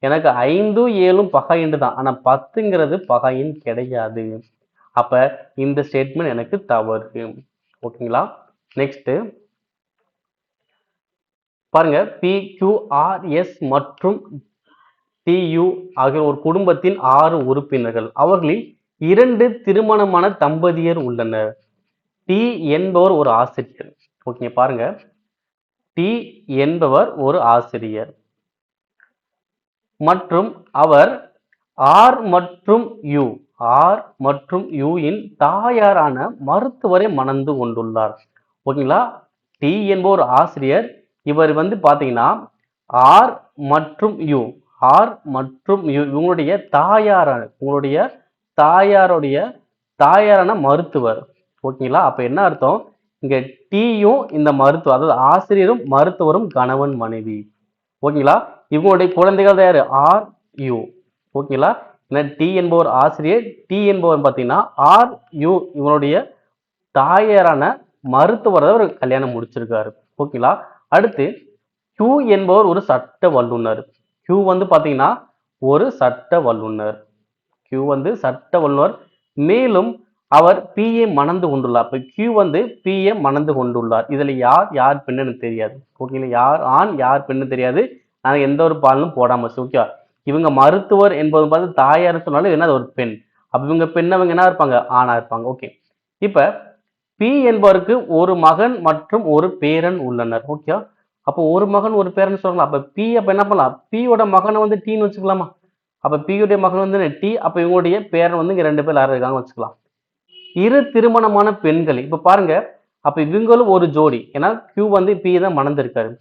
எனக்கு 5 7 பகா எண் தான். ஆனா 10ங்கிறது பகா எண் கிடையாது. அப்ப இந்த ஸ்டேட்மெண்ட் எனக்கு தவறு. ஓகேங்களா? நெக்ஸ்ட் பாருங்க PQRS மற்றும் TU ஆகிய ஒரு குடும்பத்தின் 6 உறுப்பினர்கள். அவர்களில் 2 திருமணமான தம்பதியர் உள்ளனர். T என்பவர் ஒரு ஆசிரியர். ஓகே பாருங்க. T என்பவர் ஒரு ஆசிரியர் மற்றும் அவர் R மற்றும் U இன் தாயாரான மருத்துவரை மணந்து கொண்டுள்ளார். ஓகேங்களா? T என்பவர் ஆசிரியர். இவர் வந்து பாத்தீங்கன்னா R மற்றும் U இவங்களுடைய தாயாரான மருத்துவர். ஓகேங்களா? அப்ப என்ன அர்த்தம்? இங்க டீயும் இந்த மருத்துவர், அதாவது ஆசிரியரும் மருத்துவரும் கணவன் மனைவி. ஓகேங்களா? இவங்களுடைய குழந்தைகள் தான் யாரு? Are you. ஓகேங்களா? டி என்பவர் ஆசிரியர், டி என்பவர் பார்த்தீங்கன்னா ஆர் யூ இவனுடைய தாயாரான மருத்துவரை ஒரு கல்யாணம் முடிச்சிருக்காரு. ஓகேங்களா? அடுத்து Q என்பவர் ஒரு சட்ட வல்லுனர். Q வந்து பாத்தீங்கன்னா ஒரு சட்ட வல்லுனர். Q வந்து சட்ட வல்லுனர். மேலும் அவர் PA மணந்து கொண்டுள்ளார். அப்ப Q வந்து PA மணந்து கொண்டுள்ளார். இதுல யார் பெண்ணுன்னு தெரியாது. ஓகேங்களா? யார் ஆண் யார் பெண்ணு தெரியாது. நான் எந்த ஒரு பாலும் போடாம ஓகே. இவங்க மருத்துவர் என்பது பார்த்து தாயார் சொன்னாலும் என்ன ஒரு பெண். அப்ப இவங்க பெண்ணவங்க என்ன இருப்பாங்க? ஆணா இருப்பாங்க. ஓகே. இப்ப P என்பவருக்கு ஒரு மகன் மற்றும் ஒரு பேரன் உள்ளனர். ஓகே. அப்போ ஒரு மகன் ஒரு பேரன் சொல்லலாம். அப்ப P அப்ப என்ன பண்ணலாம்? P யோட மகனை வந்து Tன்னு வச்சுக்கலாமா? அப்ப P யுடைய மகன் வந்து T. அப்ப இவங்களுடைய பேரன் வந்து இங்க 2 பேர் யாரும் இருக்காங்க வச்சுக்கலாம். இரு திருமணமான பெண்கள். இப்ப பாருங்க. அப்ப இவங்களும் ஒரு ஜோடி. ஏன்னா Q வந்து P தான் மணந்திருக்காரு.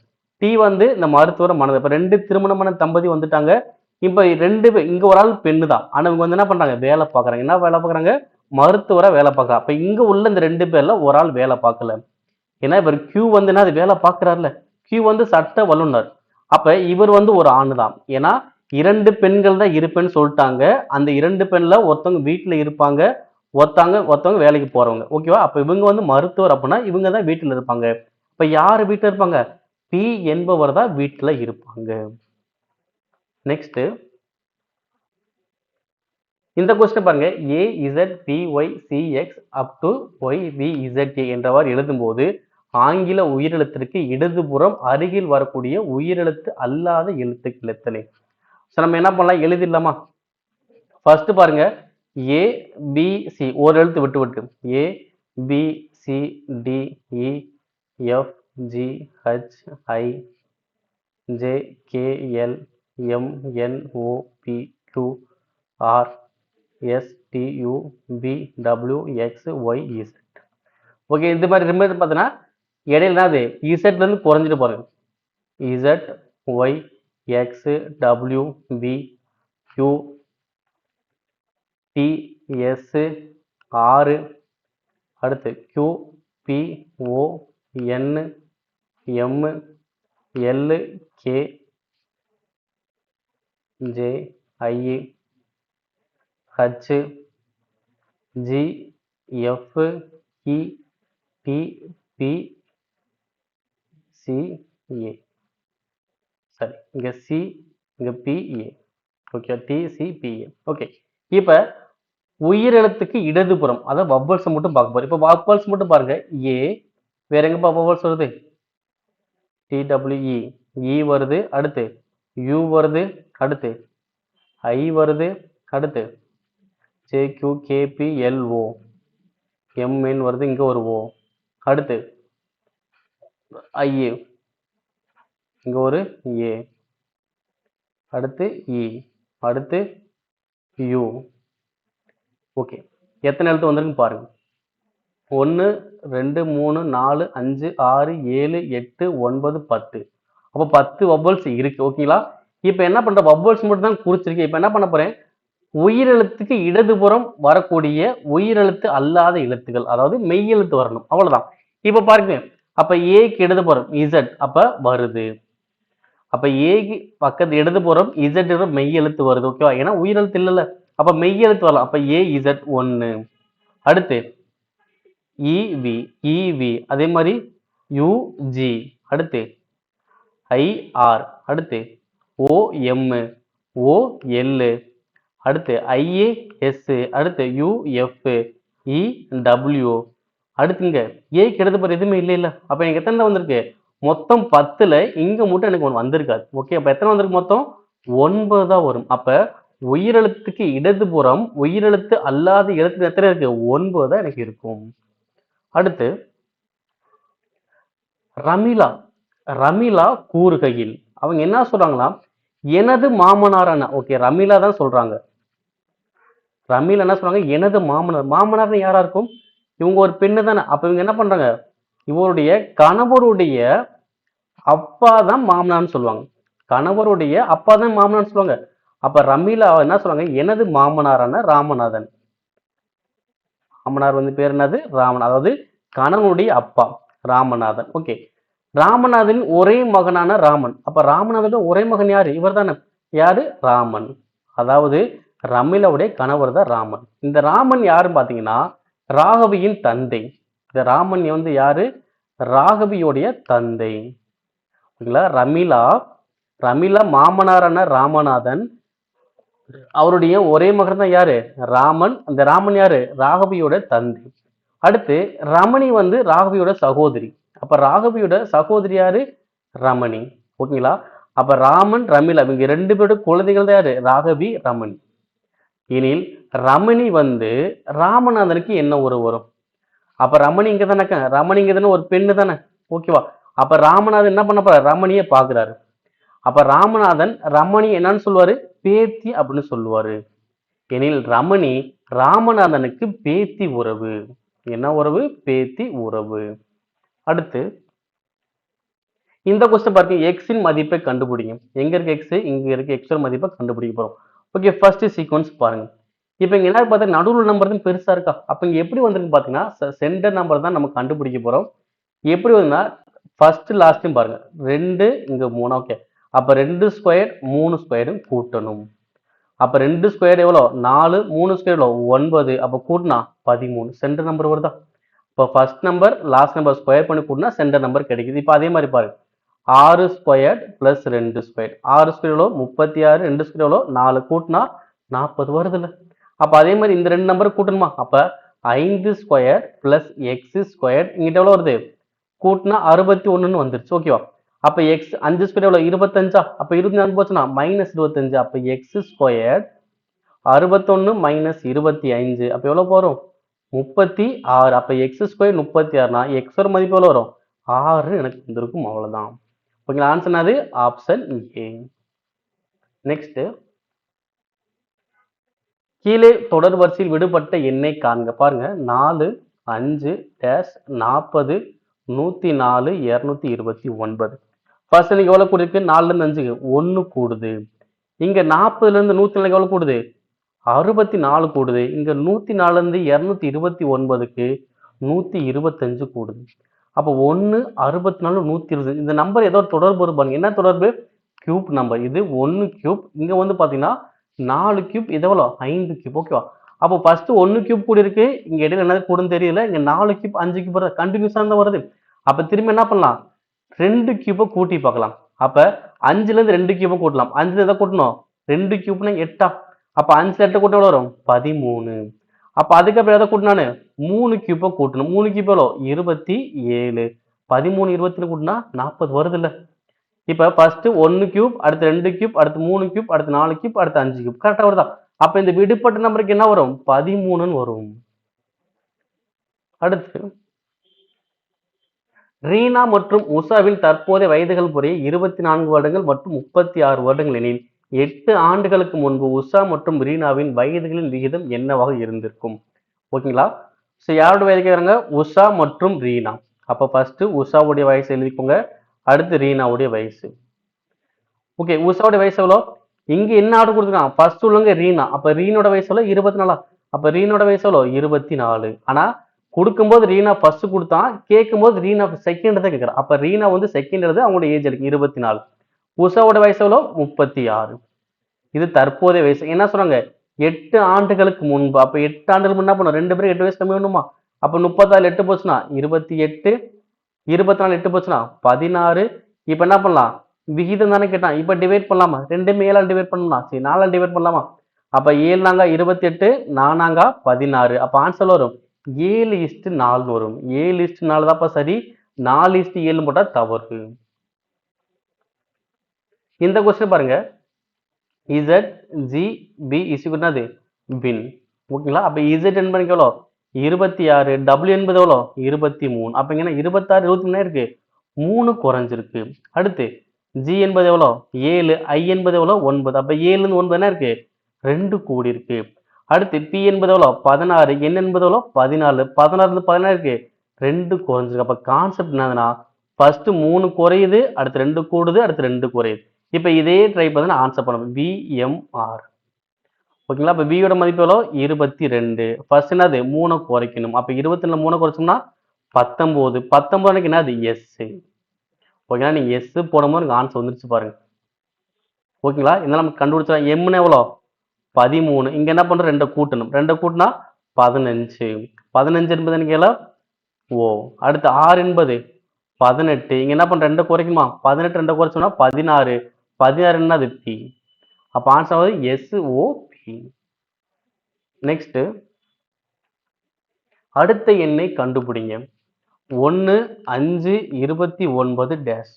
T வந்து இந்த மருத்துவரை மணந்து. இப்ப 2 திருமணமான தம்பதி வந்துட்டாங்க. இப்ப 2 பேர் இங்க ஒரு ஆள் பெண்ணு தான். ஆனா இவங்க வந்து என்ன பண்றாங்க? வேலை பார்க்கறாங்க. என்ன வேலை பார்க்கறாங்க? மருத்துவரா வேலை பார்க்கறாங்க. அப்ப இங்க உள்ள இந்த 2 பேர்ல ஒரு ஆள் வேலை பார்க்கல. ஏன்னா இவர் Q வந்து என்ன வேலை பார்க்கறாருல. Q வந்து சட்ட வல்லுனர். அப்ப இவர் வந்து ஒரு ஆண் தான். ஏன்னா 2 பெண்கள் தான் இருப்பேன்னு சொல்லிட்டாங்க. அந்த 2 பெண்ல ஒருத்தவங்க வீட்டுல இருப்பாங்க. ஒருத்தவங்க வேலைக்கு போறவங்க. ஓகேவா? அப்ப இவங்க வந்து மருத்துவர் அப்படின்னா இவங்க தான் வீட்டுல இருப்பாங்க. இப்ப யாரு வீட்டுல இருப்பாங்க? P என்பவர் தான் வீட்டுல இருப்பாங்க. நெக்ஸ்ட் இந்த கொஸ்டின் பாருங்க. AZPYCX up to YVZA என்றவாறு எழுதும்போது ஆங்கில உயிரெழுத்திற்கு இடதுபுறம் அருகில் வரக்கூடிய உயிரெழுத்து அல்லாத எழுத்துக்கள் எத்தனை? நம்ம என்ன பண்ணலாம்? எழுதிடலாமா? ஃபர்ஸ்ட் பாருங்க. A B C ஒரு எழுத்து விட்டு A B C D E F G H I J K L M N O P Q R S T U V W X Y Z. Okay. இந்த மாதிரி reminder பார்த்தீங்கன்னா இடையில என்னது இசட்ல இருந்து குறைஞ்சிட்டு பாருங்க. Z Y X W V U T S ஆறு அடுத்து Q P O N M L K J I H G F E D C B A. சரி, இங்க சி இங்க B A. Okay. D C B A. Okay. இப்ப உயிரெழுத்துக்கு இடதுபுறம் அதாவது vowels மட்டும் பார்க்க போறோம். இப்ப வவ்வல்ஸ் மட்டும் பாருங்க. ஏ வேற எங்கப்பா வவ்வல்ஸ் வருது? டி டபிள்யூ இ வருது. அடுத்து யூ வருது. அடுத்து ஐ வருது. அடுத்து J Q K P L O M N வருது. இங்க ஒரு ஓ. அடுத்து ஐ இங்க ஒரு ஏ. அடுத்து இ. அடுத்து யூ. ஓகே. எத்தனை எழுத்து வந்திருக்கு பாருங்க. 1 2 3 4 5 6 7 8 9 10. அப்ப 10 வவ்வல்ஸ் இருக்கு. ஓகேங்களா? இப்ப என்ன பண்ற? வவ்வல்ஸ் மட்டும் தான் குறிச்சிருக்கு. இப்ப என்ன பண்ண போறேன்? உயிரெழுத்துக்கு இடதுபுறம் வரக்கூடிய உயிரெழுத்து அல்லாத எழுத்துக்கள், அதாவது மெய்யெழுத்து வரணும், அவ்வளவுதான். இப்ப பாருங்க, அப்ப ஏக்கு இடதுபுறம் இசட் அப்ப வருது. அப்ப ஏக்கு பக்கத்து இடதுபுறம் இசட் மெய்யெழுத்து வருது, ஓகேவா? ஏன்னா உயிரெழுத்து இல்லைல்ல, அப்ப மெய்யெழுத்து வரலாம். அப்ப ஏ இசட் 1. அடுத்து இவி இவி, அதே மாதிரி யுஜி, அடுத்து ஐஆர், அடுத்து ஓஎம் ஓஎல், அடுத்து ஐஏஎஸ், அடுத்து யூஎஃப் இடபிள்யூ, அடுத்து இங்க ஏக்கு இடதுபுறம் எதுவுமே இல்லை இல்ல, அப்ப எனக்கு எத்தனை வந்திருக்கு? மொத்தம் 10ல இங்க மட்டும் எனக்கு ஒன்று வந்திருக்காது. ஓகே, அப்ப எத்தனை வந்திருக்கு? மொத்தம் 9 தான் வரும். அப்ப உயிரெழுத்துக்கு இடதுபுறம் உயிரெழுத்து அல்லாத எழுத்து எத்தனை இருக்கு? 9 தான் எனக்கு இருக்கும். அடுத்து ரமிளா. ரமிளா கூறுகையில் அவங்க என்ன சொல்றாங்களா? எனது மாமனாரான, ஓகே ரமிளா தான் சொல்றாங்க. ரமிளா என்ன சொல்றாங்க? எனது மாமனார். மாமனார்னு யாரா இருக்கும்? இவங்க ஒரு பெண்ணு தானே. அப்ப இவங்க என்ன பண்றாங்க? இவருடைய கணவருடைய அப்பா தான் மாமனார்னு சொல்லுவாங்க. கணவருடைய அப்பா தான் மாமனார்னு சொல்லுவாங்க. அப்ப ரமிளா என்ன சொல்றாங்க? எனது மாமனாரான ராமநாதன். ராமனார் வந்து பேர் என்னது? ராமன், அதாவது கணவனுடைய அப்பா ராமநாதன். ஓகே, ராமநாதன் ஒரே மகனான ராமன். அப்ப ராமநாதன் ஒரே மகன் யாரு? இவர் தானே. யாரு? ராமன். அதாவது ரமிளாவுடைய கணவர் தான் ராமன். இந்த ராமன் யாருன்னு பாத்தீங்கன்னா ராகவியின் தந்தை. இந்த ராமன் வந்து யாரு? ராகவியுடைய தந்தை. ஓகேங்களா? ரமிளா ரமிளா மாமனாரான ராமநாதன், அவருடைய ஒரே மகன் தான் யாரு? ராமன். அந்த ராமன் யாரு? ராகவியோட தந்தை. அடுத்து ரமணி வந்து ராகவியோட சகோதரி. அப்ப ராகவியோட சகோதரி யாரு? ரமணி. ஓகேங்களா? அப்ப ராமன் ரமிளா இவங்க 2 பேரோட குழந்தைகள் தான் யாரு? ராகவி ரமணி. எனில் ரமணி வந்து ராமநாதனுக்கு என்ன உறவு வரும்? அப்ப ரமணி இங்க தானே, ரமணி இங்க தானே, ஒரு பெண்ணு தானே, ஓகேவா? அப்ப ராமநாதன் என்ன பண்ண போறாரு? ரமணியை பாக்குறாரு. அப்ப ராமநாதன் ரமணி என்னன்னு சொல்லுவாரு? பேத்தி அப்படின்னு சொல்லுவாரு. எனில் ரமணி ராமநாதனுக்கு பேத்தி உறவு. என்ன உறவு? பேத்தி உறவு. அடுத்து இந்த கொஸ்டின் பாருங்க, எக்ஸின் மதிப்பை கண்டுபிடிங்க. எங்க இருக்கு எக்ஸ்? இங்க இருக்கு. எக்ஸோட மதிப்பை கண்டுபிடிக்க போறோம். ஓகே, ஃபர்ஸ்ட் சீக்வன்ஸ் பாருங்க. இப்போ இங்க என்ன பார்த்தா நடுவில் நம்பர் தான் பெருசா இருக்கா? அப்ப இங்க எப்படி வந்திருக்கு பாத்தீங்கன்னா சென்டர் நம்பர் தான் நம்ம கண்டுபிடிக்க போறோம். எப்படி வருதுன்னா ஃபர்ஸ்ட் லாஸ்ட்டும் பாருங்க, 2 இங்க 3. ஓகே, அப்ப 2 ஸ்கொயர் 3 ஸ்கொயரும் கூட்டணும். அப்ப 2 ஸ்கொயர் எவ்வளோ? 4. 3 ஸ்கொயர் எவ்வளோ? 9. அப்ப கூட்டினா 13. சென்டர் நம்பர் வருதா? இப்போ first number last number square பண்ணி கூட்டினா சென்டர் நம்பர் கிடைக்குது. இப்போ அதே மாதிரி பாருங்க, 6 ஸ்கொயர் பிளஸ் 2 ஸ்கொயர். 6 ஸ்கொயர் எவ்வளோ? 36. 2 ஸ்கொயர் எவ்வளோ? 4. கூட்டினா 40 வருதுல்ல. அப்ப அதே மாதிரி இந்த 2 நம்பர் கூட்டணுமா? அப்ப 5 ஸ்கொயர் பிளஸ் எக்ஸ் ஸ்கொயர் இங்கிட்ட எவ்வளோ வருது? கூட்டினா 61ன்னு வந்துருச்சு, ஓகேவா? அப்ப எக்ஸ் 5 ஸ்கொயர் எவ்வளோ? 25. அப்ப 24 போச்சுன்னா மைனஸ் 25. அப்ப எக்ஸ் ஸ்கொயர் 61 மைனஸ் 25 அப்ப எவ்வளவு வரும்? 36. அப்ப எக்ஸ் ஸ்கொயர் 36னா எக்ஸோட மதிப்பு எவ்வளவு வரும்? 6 எனக்கு வந்திருக்கும். அவ்வளவுதான். ஓகேங்களா? ஆன்சர் என்னது? Option A. நெக்ஸ்ட், கீழே தொடர் வரிசையில் விடுபட்ட எண்ணை காண்க. பாருங்க, 4 5 டேஷ் 40 104 229. ஃபர்ஸ்ட் எனக்கு எவ்வளவு கூடிருக்கு? 4ல இருந்து 5 1 கூடுது. இங்க 40ல இருந்து 104 எவ்வளவு கூடுது? 64 கூடுது. இங்க 104ல இருந்து 229க்கு 125 கூடுது. அப்ப 1 64 120. இந்த நம்பர் ஏதோ தொடர்பு இருப்பாங்க. என்ன தொடர்பு? Cube number. இது 1 கியூப். இங்க வந்து பாத்தீங்கன்னா 4 கியூப். இது எவ்வளோ? 5 கியூப், ஓகேவா? அப்போ ஃபர்ஸ்ட் 1 கியூப் கூடி இருக்கு. இங்க இடையில என்ன கூடுன்னு தெரியல. இங்க 4 கியூப் 5 கியூப் வருது, கண்டினியூஸா தான் வருது. அப்ப திரும்ப என்ன பண்ணலாம்? 2 கியூபை கூட்டி பார்க்கலாம். அப்ப 5ல இருந்து 2 கியூபை கூட்டலாம். 5ல எதை கூட்டணும்? 2 கியூப்னா 8. அப்ப 5 8 கூட்ட எவ்வளவு வரும்? 13. அப்ப அதுக்கப்புறம் எதை கூட்டினானு? 3 கியூபை கூட்டணும். 3 கியூப் எவ்வளோ? 27. 13 20 கூட்டினா 40 வருது இல்ல. இப்ப ஃபர்ஸ்ட் 1 கியூப், அடுத்து 2 கியூப், அடுத்து 3 கியூப், அடுத்து 4 கியூப், அடுத்து 5 கியூப். கரெக்டா வருதா? அப்ப இந்த விடுபட்ட நம்பருக்கு என்ன வரும்? 13ன்னு வரும். அடுத்து, ரீனா மற்றும் உஷாவின் தற்போதைய வயதுகள் புரிய 24 வருடங்கள் மற்றும் 36 வருடங்கள் எனில் 8 ஆண்டுகளுக்கு முன்பு உஷா மற்றும் ரீனாவின் வயதுகளின் விகிதம் என்னவாக இருந்திருக்கும்? ஓகேங்களா? ஸோ யாரோட வயது கேட்குறாங்க? உஷா மற்றும் ரீனா. அப்ப ஃபர்ஸ்ட் உஷாவுடைய வயசு எழுதிக்கோங்க. அடுத்து ரீனாவுடைய வயசு. ஓகே, உஷாவுடைய வயசு எவ்வளோ? இங்க என்ன ஆர்டர் கொடுத்துருக்கான்? ஃபர்ஸ்ட் உள்ளவங்க ரீனா. அப்ப ரீனோட வயசு எவ்வளோ? 24. அப்ப ரீனோட வயசு எவ்வளோ? 24. ஆனா கொடுக்கும்போது ரீனா ஃபர்ஸ்ட் கொடுத்தான், கேட்கும்போது ரீனா செகண்ட் தான் கேட்கறான். அப்ப ரீனா வந்து செகண்ட் எழுது, அவங்களோட ஏஜ் இருக்கு 24. உஷாவோட வயசு எவ்வளோ? 36. இது தற்போதைய வயசு. என்ன சொன்னாங்க? 8 ஆண்டுகளுக்கு முன்பு. அப்ப 8 ஆண்டுகளுக்கு என்ன பண்ணும்? 2 பேரும் 8 வயசு கம்மி வேணுமா? அப்ப 36 8 போச்சுன்னா 28, 24 8 போச்சுன்னா 16. இப்ப என்ன பண்ணலாம்? விகிதம் தானே கேட்டான். இப்ப டிவைட் பண்ணலாமா? ரெண்டுமே 7 டிவைட் பண்ணலாம். சரி 4 டிவைட் பண்ணலாமா? அப்ப 7 நாங்க 28, 4 16. அப்ப ஆன்சர் வரும் 7:4 வரும். 7:4 தான்ப்பா சரி. 4:7 போட்டா தவறு. இந்த கொஸ்டின் பாருங்க. ZGB is equal to பின். ஓகேங்களா? அப்ப Z என்பது எவ்வளோ? 26. W என்பது எவ்வளோ? 23. அப்ப இங்க 26 23 இருக்கு, 3 குறைஞ்சிருக்கு. அடுத்து G என்பது எவ்வளோ? 7. I என்பது எவ்வளோ? 9. அப்ப 7 இருந்து 9 என்ன இருக்கு? 2 கூடி இருக்கு. அடுத்து P என்பது எவ்வளோ? 16. N என்பது எவ்வளோ? 14. 16 இருந்து 16 இருக்கு, 2 குறைஞ்சிருக்கு. அப்ப கான்செப்ட் என்னதுன்னா ஃபர்ஸ்ட் 3 குறையுது, அடுத்து 2 கூடுது, அடுத்து 2 குறையுது. இப்ப இதே ட்ரை பண்ணி ஆன்சர் பண்ணணும். VMR. ஓகேங்களா? அப்ப B யோட மதிப்பு எவ்வளோ? 22. ஃபர்ஸ்ட் என்னது? 3 குறைக்கணும். அப்ப 22 3 குறைச்சோம்னா 19. 19 என்னது? S. ஓகேங்களா? நீங்க S போடும்போது எனக்கு ஆன்சர் வந்துருச்சு பாருங்க. ஓகேங்களா? இதெல்லாம் நம்ம கண்டுபிடிச்சா M எவ்வளோ? 13. இங்க என்ன பண்றோம்? 2 கூட்டணும். 2 கூட்டினா 15. 15 என்பது எனக்கு எவ்வளோ? O. அடுத்து R என்பது 18. இங்க என்ன பண்ற? 2 குறைக்குமா? 18 2 குறைச்சோம்னா 16. 16 என்னது? P. அப்ப ஆன்சர் வந்து SOP. நெக்ஸ்ட் அடுத்த எண்ணை கண்டுபிடிங்க. 1 5 29 டேஷ்.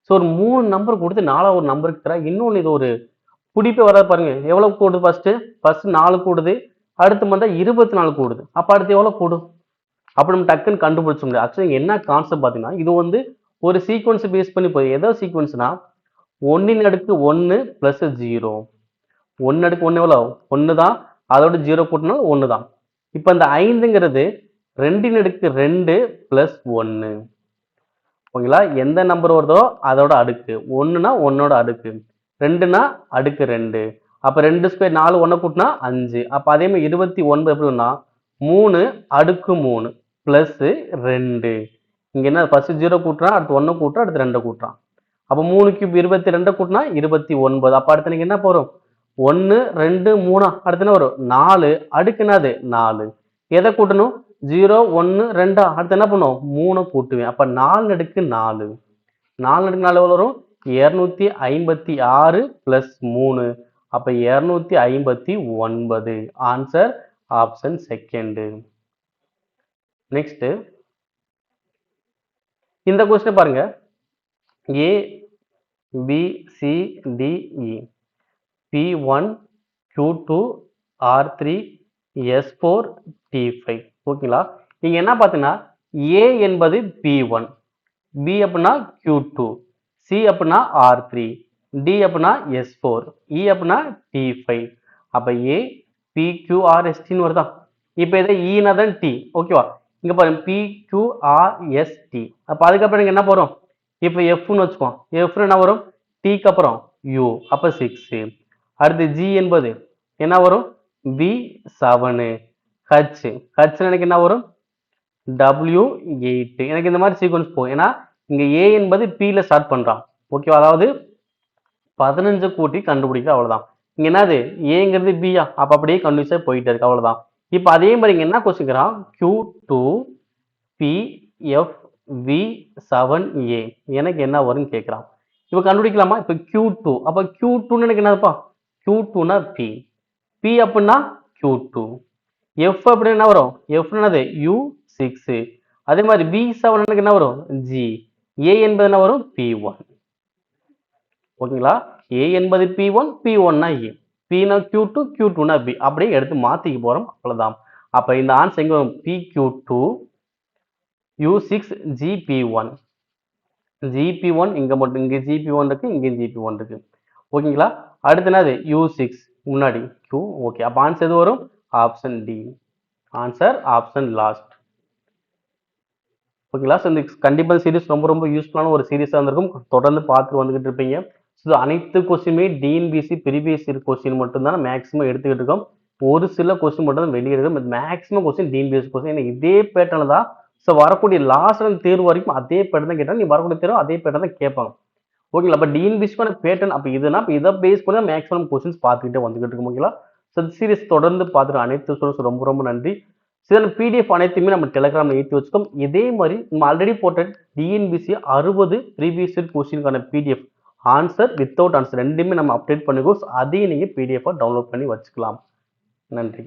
ஸோ ஒரு 3 நம்பர் கொடுத்து 4 ஒரு நம்பருக்கு தர, இன்னொன்று இது ஒரு பிடிப்பே வராது பாருங்க. எவ்வளவு கூடுது? ஃபர்ஸ்ட் 4 கூடுது, அடுத்து வந்தா 24 கூடுது. அப்ப அடுத்து எவ்வளவு கூடும்? அப்ப நம்ம டக்குன்னு கண்டுபிடிச்ச முடியாது. ஆக்சுவலி என்ன கான்செப்ட் பார்த்தீங்கன்னா, இது வந்து ஒரு சீக்வன்ஸ் பேஸ் பண்ணி போய் ஏதோ சீக்வன்ஸ்னா 1 அடுக்கு 1 பிளஸ் 0. 1 அடுக்கு 1 எவ்வளோ? 1 தான். அதோட 0 கூட்டினா 1 தான். இப்ப இந்த 5ங்கிறது 2 அடுக்கு 2 பிளஸ் 1. ஓகேங்களா? எந்த நம்பர் வருதோ அதோட அடுக்கு. 1னா 1ஓட அடுக்கு, 2னா அடுக்கு 2. அப்ப 2 ஸ்கொயர் 4 1 கூட்டினா 5. அப்ப அதே மாதிரி 29 எப்படின்னா 3 அடுக்கு 3 பிளஸ் 2. இங்க என்ன ஃபர்ஸ்ட் 0 கூட்டுறான், அடுத்து 1 கூட்டுறான், அடுத்து 2 கூட்டுறான். அப்ப 3 கியூப் 22 கூட்டினா 29. அப்ப அடுத்து நீங்க என்ன போறோம்? 1 2 3 அடுத்து என்ன வரும்? 4 அடுக்கு என்னது? 4. எதை கூட்டணும்? 0 1 2 அடுத்து என்ன பண்ணும்? 3 கூட்டுவேன். அப்ப 4 அடுக்கு 4. 4 அடுக்கு 4 எவ்வளவு வரும்? 256 பிளஸ் 3. அப்ப 259. Answer option second. நெக்ஸ்ட் இந்த கொஸ்டின் பாருங்க. A B C D E P1 Q2 R3 S4 T5. ஓகேங்களா? நீங்க என்ன பார்த்தீங்கன்னா A என்பது P1, B அப்படின்னா Q2, C அப்படின்னா R3, D அப்படின்னா S4, E அப்படின்னா T5. அப்ப A P Q R S T ன்னு வருதா? இப்போ இதை E னா தான் T. ஓகேவா? இங்க பாருங்க P Q R S T. அப்ப அதுக்கப்புறம் நீங்க என்ன போறோம்? இப்போ F ன்னு வச்சுக்கோம். F என்ன வரும்? T க்கு அப்புறம் U. அப்ப 6. அடுத்து G என்பது என்ன வரும்? B 7. H எனக்கு என்ன வரும்? W8. எனக்கு இந்த மாதிரி சீக்வன்ஸ் போகும். ஏன்னா இங்க A என்பது P ல ஸ்டார்ட் பண்றான். ஓகேவா? அதாவது 15 கூட்டி கண்டுபிடிக்க அவ்வளவுதான். இங்க என்னது? ஏங்கிறது பியா? அப்ப அப்படியே கண்டினியூஸா போயிட்டே இருக்கு. அவ்வளவுதான். இப்ப அதே மாதிரி இங்க என்ன கொஸ்டின்றான்? Q2 PFV7A எனக்கு என்ன வரும்னு கேட்கிறான். இப்ப கண்டுபிடிக்கலாமா? இப்ப Q2 அப்ப Q2 எனக்கு என்னதுப்பா? Q2 னா P. P அப்படின்னா Q2. F அப்படின்னு என்ன வரும்? F என்னது? U6. அதே மாதிரி B7 எனக்கு என்ன வரும்? G. A என்பது என்ன வரும்? P1. ஓகேங்களா? A என்பது P1, P1 னா A. P னா Q2, Q2 னா B. அப்படியே எடுத்து மாத்திக்க போறோம். அவ்வளவுதான். அப்ப இந்த ஆன்சர் எங்க வரும்? PQ2 U6 GP1. GP1 இங்க மட்டும், இங்க GP1 இருக்கு, இங்க GP1 இருக்கு. ஓகேங்களா? அடுத்து என்னது? U6 முன்னாடி Q. ஓகே. அப்ப ஆன்சர் எது வரும்? Option D. Answer option last. ஓகேங்களா? ஸோ இந்த கண்டிப்பா சீரிஸ் ரொம்ப ரொம்ப யூஸ்ஃபுல்லான ஒரு சீரிஸா இருந்திருக்கும். தொடர்ந்து பார்த்து வந்துகிட்டு இருப்பீங்க. ஸோ அனைத்து கொஸ்டினுமே டிஎன்பிஎஸ்சி ப்ரீவியஸ் இயர் கொஸ்டின் மட்டும் தான் மேக்ஸிமம் எடுத்துக்கிட்டு இருக்கோம். ஒரு சில கொஸ்டின் மட்டும் தான் வெளியிடுறோம். Maximum question TNPSC question. ஏன்னா இதே பேட்டர்ல தான் ஸோ வரக்கூடிய லாஸ்ட் தேர்வு வரைக்கும் அதே பேட்டர்ன் தான் கேட்டாங்க. நீ வரக்கூடிய தேர்வு அதே பேட்டர்ன் தான் கேட்பாங்க. ஓகேங்களா? அப்ப டிஎன்பிஎஸ்சிக்கான பேட்டர்ன் அப்ப இதுனா அப்ப இதை பேஸ் பண்ணி மேக்ஸிமம் கொஸ்டின்ஸ் பார்த்துக்கிட்டே வந்துகிட்டு இருக்கும். ஓகேங்களா? ஸோ சீரிஸ் தொடர்ந்து பார்த்துட்டு அனைத்து ஸ்டூடெண்ட்ஸ் ரொம்ப ரொம்ப நன்றி. சில பிடிஎஃப் அனைத்துமே நம்ம டெலிகிராம்ல ஏற்றி வச்சுக்கோம். இதே மாதிரி நம்ம ஆல்ரெடி போட்ட டிஎன்பிஎஸ்சி 60 ப்ரீவியஸ் இயர் கொஸ்டினுக்கான பிடிஎஃப் ஆன்சர் வித்தவுட் ஆன்சர் ரெண்டுமே நம்ம அப்டேட் பண்ணிக்கோ. அதையும் நீங்க பிடிஎஃப் டவுன்லோட் பண்ணி வச்சுக்கலாம். நன்றி.